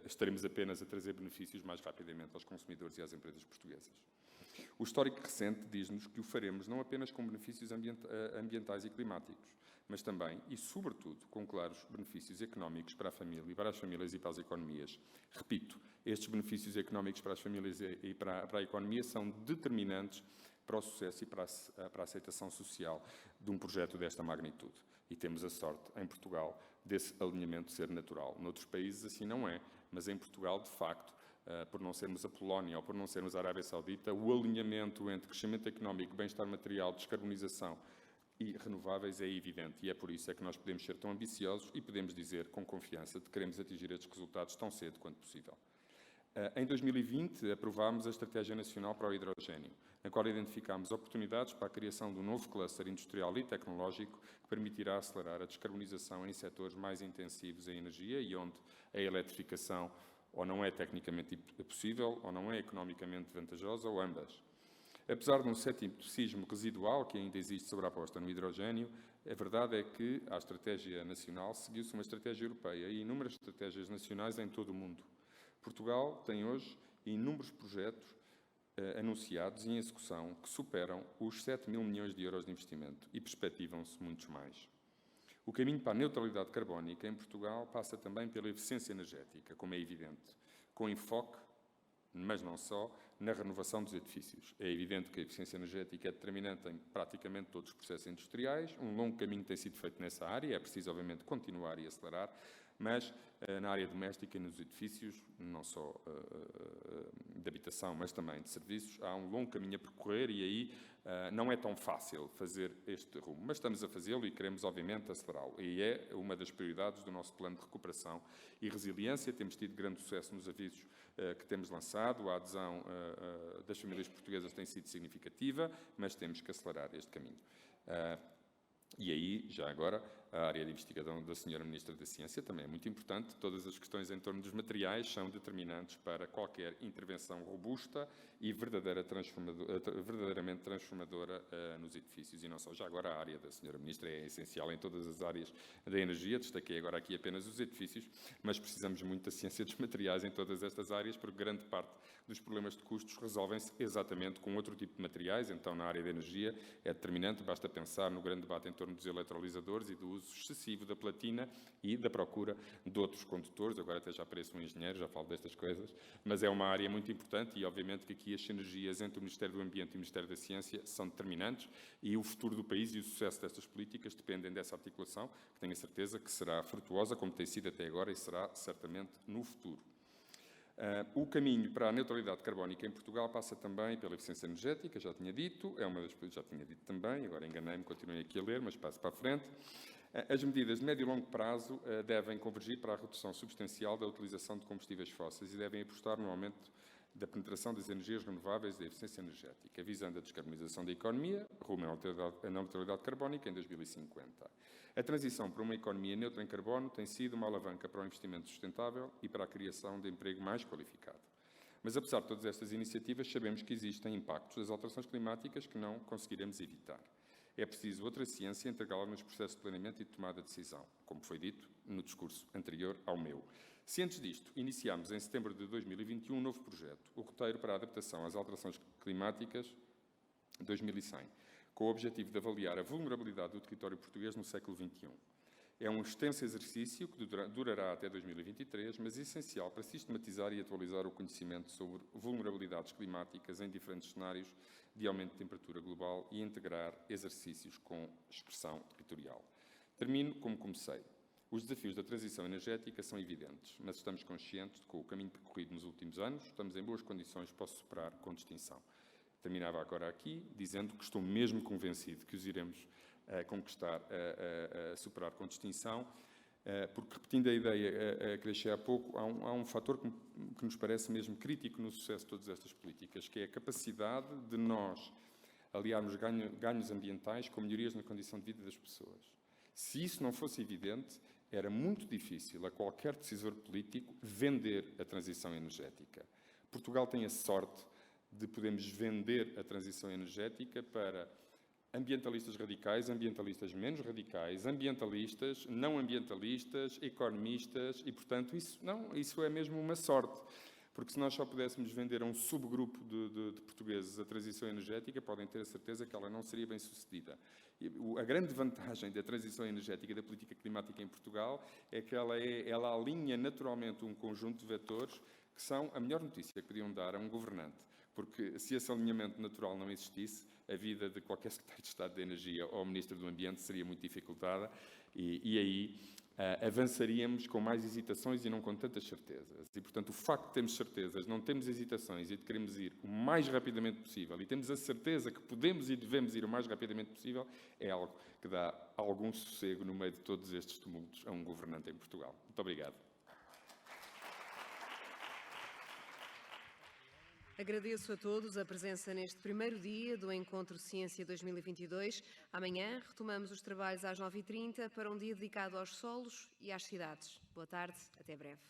estaremos apenas a trazer benefícios mais rapidamente aos consumidores e às empresas portuguesas. O histórico recente diz-nos que o faremos não apenas com benefícios ambientais e climáticos, mas também, e sobretudo, com claros benefícios económicos para a família, para as famílias e para as economias. Repito, estes benefícios económicos para as famílias e para a economia são determinantes para o sucesso e para a aceitação social de um projeto desta magnitude. E temos a sorte, em Portugal, desse alinhamento ser natural. Noutros países assim não é, mas em Portugal, de facto, por não sermos a Polónia ou por não sermos a Arábia Saudita, o alinhamento entre crescimento económico, bem-estar material, descarbonização e renováveis é evidente. E é por isso que nós podemos ser tão ambiciosos e podemos dizer com confiança que queremos atingir estes resultados tão cedo quanto possível. Em 2020, aprovámos a Estratégia Nacional para o Hidrogênio, na qual identificámos oportunidades para a criação de um novo cluster industrial e tecnológico que permitirá acelerar a descarbonização em setores mais intensivos em energia e onde a eletrificação ou não é tecnicamente possível ou não é economicamente vantajosa ou ambas. Apesar de um ceticismo residual que ainda existe sobre a aposta no hidrogênio, a verdade é que à estratégia nacional seguiu-se uma estratégia europeia e inúmeras estratégias nacionais em todo o mundo. Portugal tem hoje inúmeros projetos anunciados e em execução que superam os 7 mil milhões de euros de investimento e perspectivam-se muitos mais. O caminho para a neutralidade carbónica em Portugal passa também pela eficiência energética, como é evidente, com enfoque, mas não só, na renovação dos edifícios. É evidente que a eficiência energética é determinante em praticamente todos os processos industriais. Um longo caminho tem sido feito nessa área, é preciso, obviamente, continuar e acelerar, mas na área doméstica e nos edifícios, não só de habitação, mas também de serviços, há um longo caminho a percorrer e aí não é tão fácil fazer este rumo. Mas estamos a fazê-lo e queremos, obviamente, acelerá-lo. E é uma das prioridades do nosso plano de recuperação e resiliência. Temos tido grande sucesso nos avisos que temos lançado. A adesão das famílias portuguesas tem sido significativa, mas temos que acelerar este caminho. E aí, já agora, a área de investigação da Sra. Ministra da Ciência também é muito importante. Todas as questões em torno dos materiais são determinantes para qualquer intervenção robusta e verdadeiramente transformadora nos edifícios. E não só. Já agora, a área da Sra. Ministra é essencial em todas as áreas da energia. Destaquei agora aqui apenas os edifícios, mas precisamos muito da ciência dos materiais em todas estas áreas, porque grande parte dos problemas de custos resolvem-se exatamente com outro tipo de materiais. Então, na área da energia é determinante. Basta pensar no grande debate em torno dos eletrolisadores e do uso excessivo da platina e da procura de outros condutores. Agora até já pareço um engenheiro, já falo destas coisas, mas é uma área muito importante e obviamente que aqui as sinergias entre o Ministério do Ambiente e o Ministério da Ciência são determinantes e o futuro do país e o sucesso destas políticas dependem dessa articulação, que tenho a certeza que será frutuosa, como tem sido até agora e será certamente no futuro. O caminho para a neutralidade carbónica em Portugal passa também pela eficiência energética, já tinha dito, já tinha dito também, agora enganei-me, continuei aqui a ler, mas passo para a frente. As medidas de médio e longo prazo devem convergir para a redução substancial da utilização de combustíveis fósseis e devem apostar no aumento da penetração das energias renováveis e da eficiência energética, visando a descarbonização da economia, rumo à neutralidade carbónica em 2050. A transição para uma economia neutra em carbono tem sido uma alavanca para o investimento sustentável e para a criação de emprego mais qualificado. Mas, apesar de todas estas iniciativas, sabemos que existem impactos das alterações climáticas que não conseguiremos evitar. É preciso outra ciência integrá-la nos processos de planeamento e de tomada de decisão, como foi dito no discurso anterior ao meu. Cientes disto, iniciámos em setembro de 2021 um novo projeto, o Roteiro para a Adaptação às Alterações Climáticas 2100, com o objetivo de avaliar a vulnerabilidade do território português no século XXI. É um extenso exercício que durará até 2023, mas essencial para sistematizar e atualizar o conhecimento sobre vulnerabilidades climáticas em diferentes cenários de aumento de temperatura global e integrar exercícios com expressão territorial. Termino como comecei. Os desafios da transição energética são evidentes, mas estamos conscientes de que, com o caminho percorrido nos últimos anos, estamos em boas condições para o superar com distinção. Terminava agora aqui, dizendo que estou mesmo convencido que os iremos conquistar, superar com distinção, porque, repetindo a ideia que deixei há pouco, há um fator que nos parece mesmo crítico no sucesso de todas estas políticas, que é a capacidade de nós aliarmos ganhos ambientais com melhorias na condição de vida das pessoas. Se isso não fosse evidente, era muito difícil a qualquer decisor político vender a transição energética. Portugal tem a sorte de podermos vender a transição energética para ambientalistas radicais, ambientalistas menos radicais, ambientalistas, não ambientalistas, economistas e, portanto, isso é mesmo uma sorte. Porque se nós só pudéssemos vender a um subgrupo de portugueses a transição energética, podem ter a certeza que ela não seria bem sucedida. A grande vantagem da transição energética e da política climática em Portugal é que ela alinha naturalmente um conjunto de vetores que são a melhor notícia que podiam dar a um governante. Porque se esse alinhamento natural não existisse, a vida de qualquer secretário de Estado da Energia ou Ministro do Ambiente seria muito dificultada e aí avançaríamos com mais hesitações e não com tantas certezas. E, portanto, o facto de termos certezas, não termos hesitações e de queremos ir o mais rapidamente possível e temos a certeza que podemos e devemos ir o mais rapidamente possível, é algo que dá algum sossego no meio de todos estes tumultos a um governante em Portugal. Muito obrigado. Agradeço a todos a presença neste primeiro dia do Encontro Ciência 2022. Amanhã retomamos os trabalhos às 9h30 para um dia dedicado aos solos e às cidades. Boa tarde, até breve.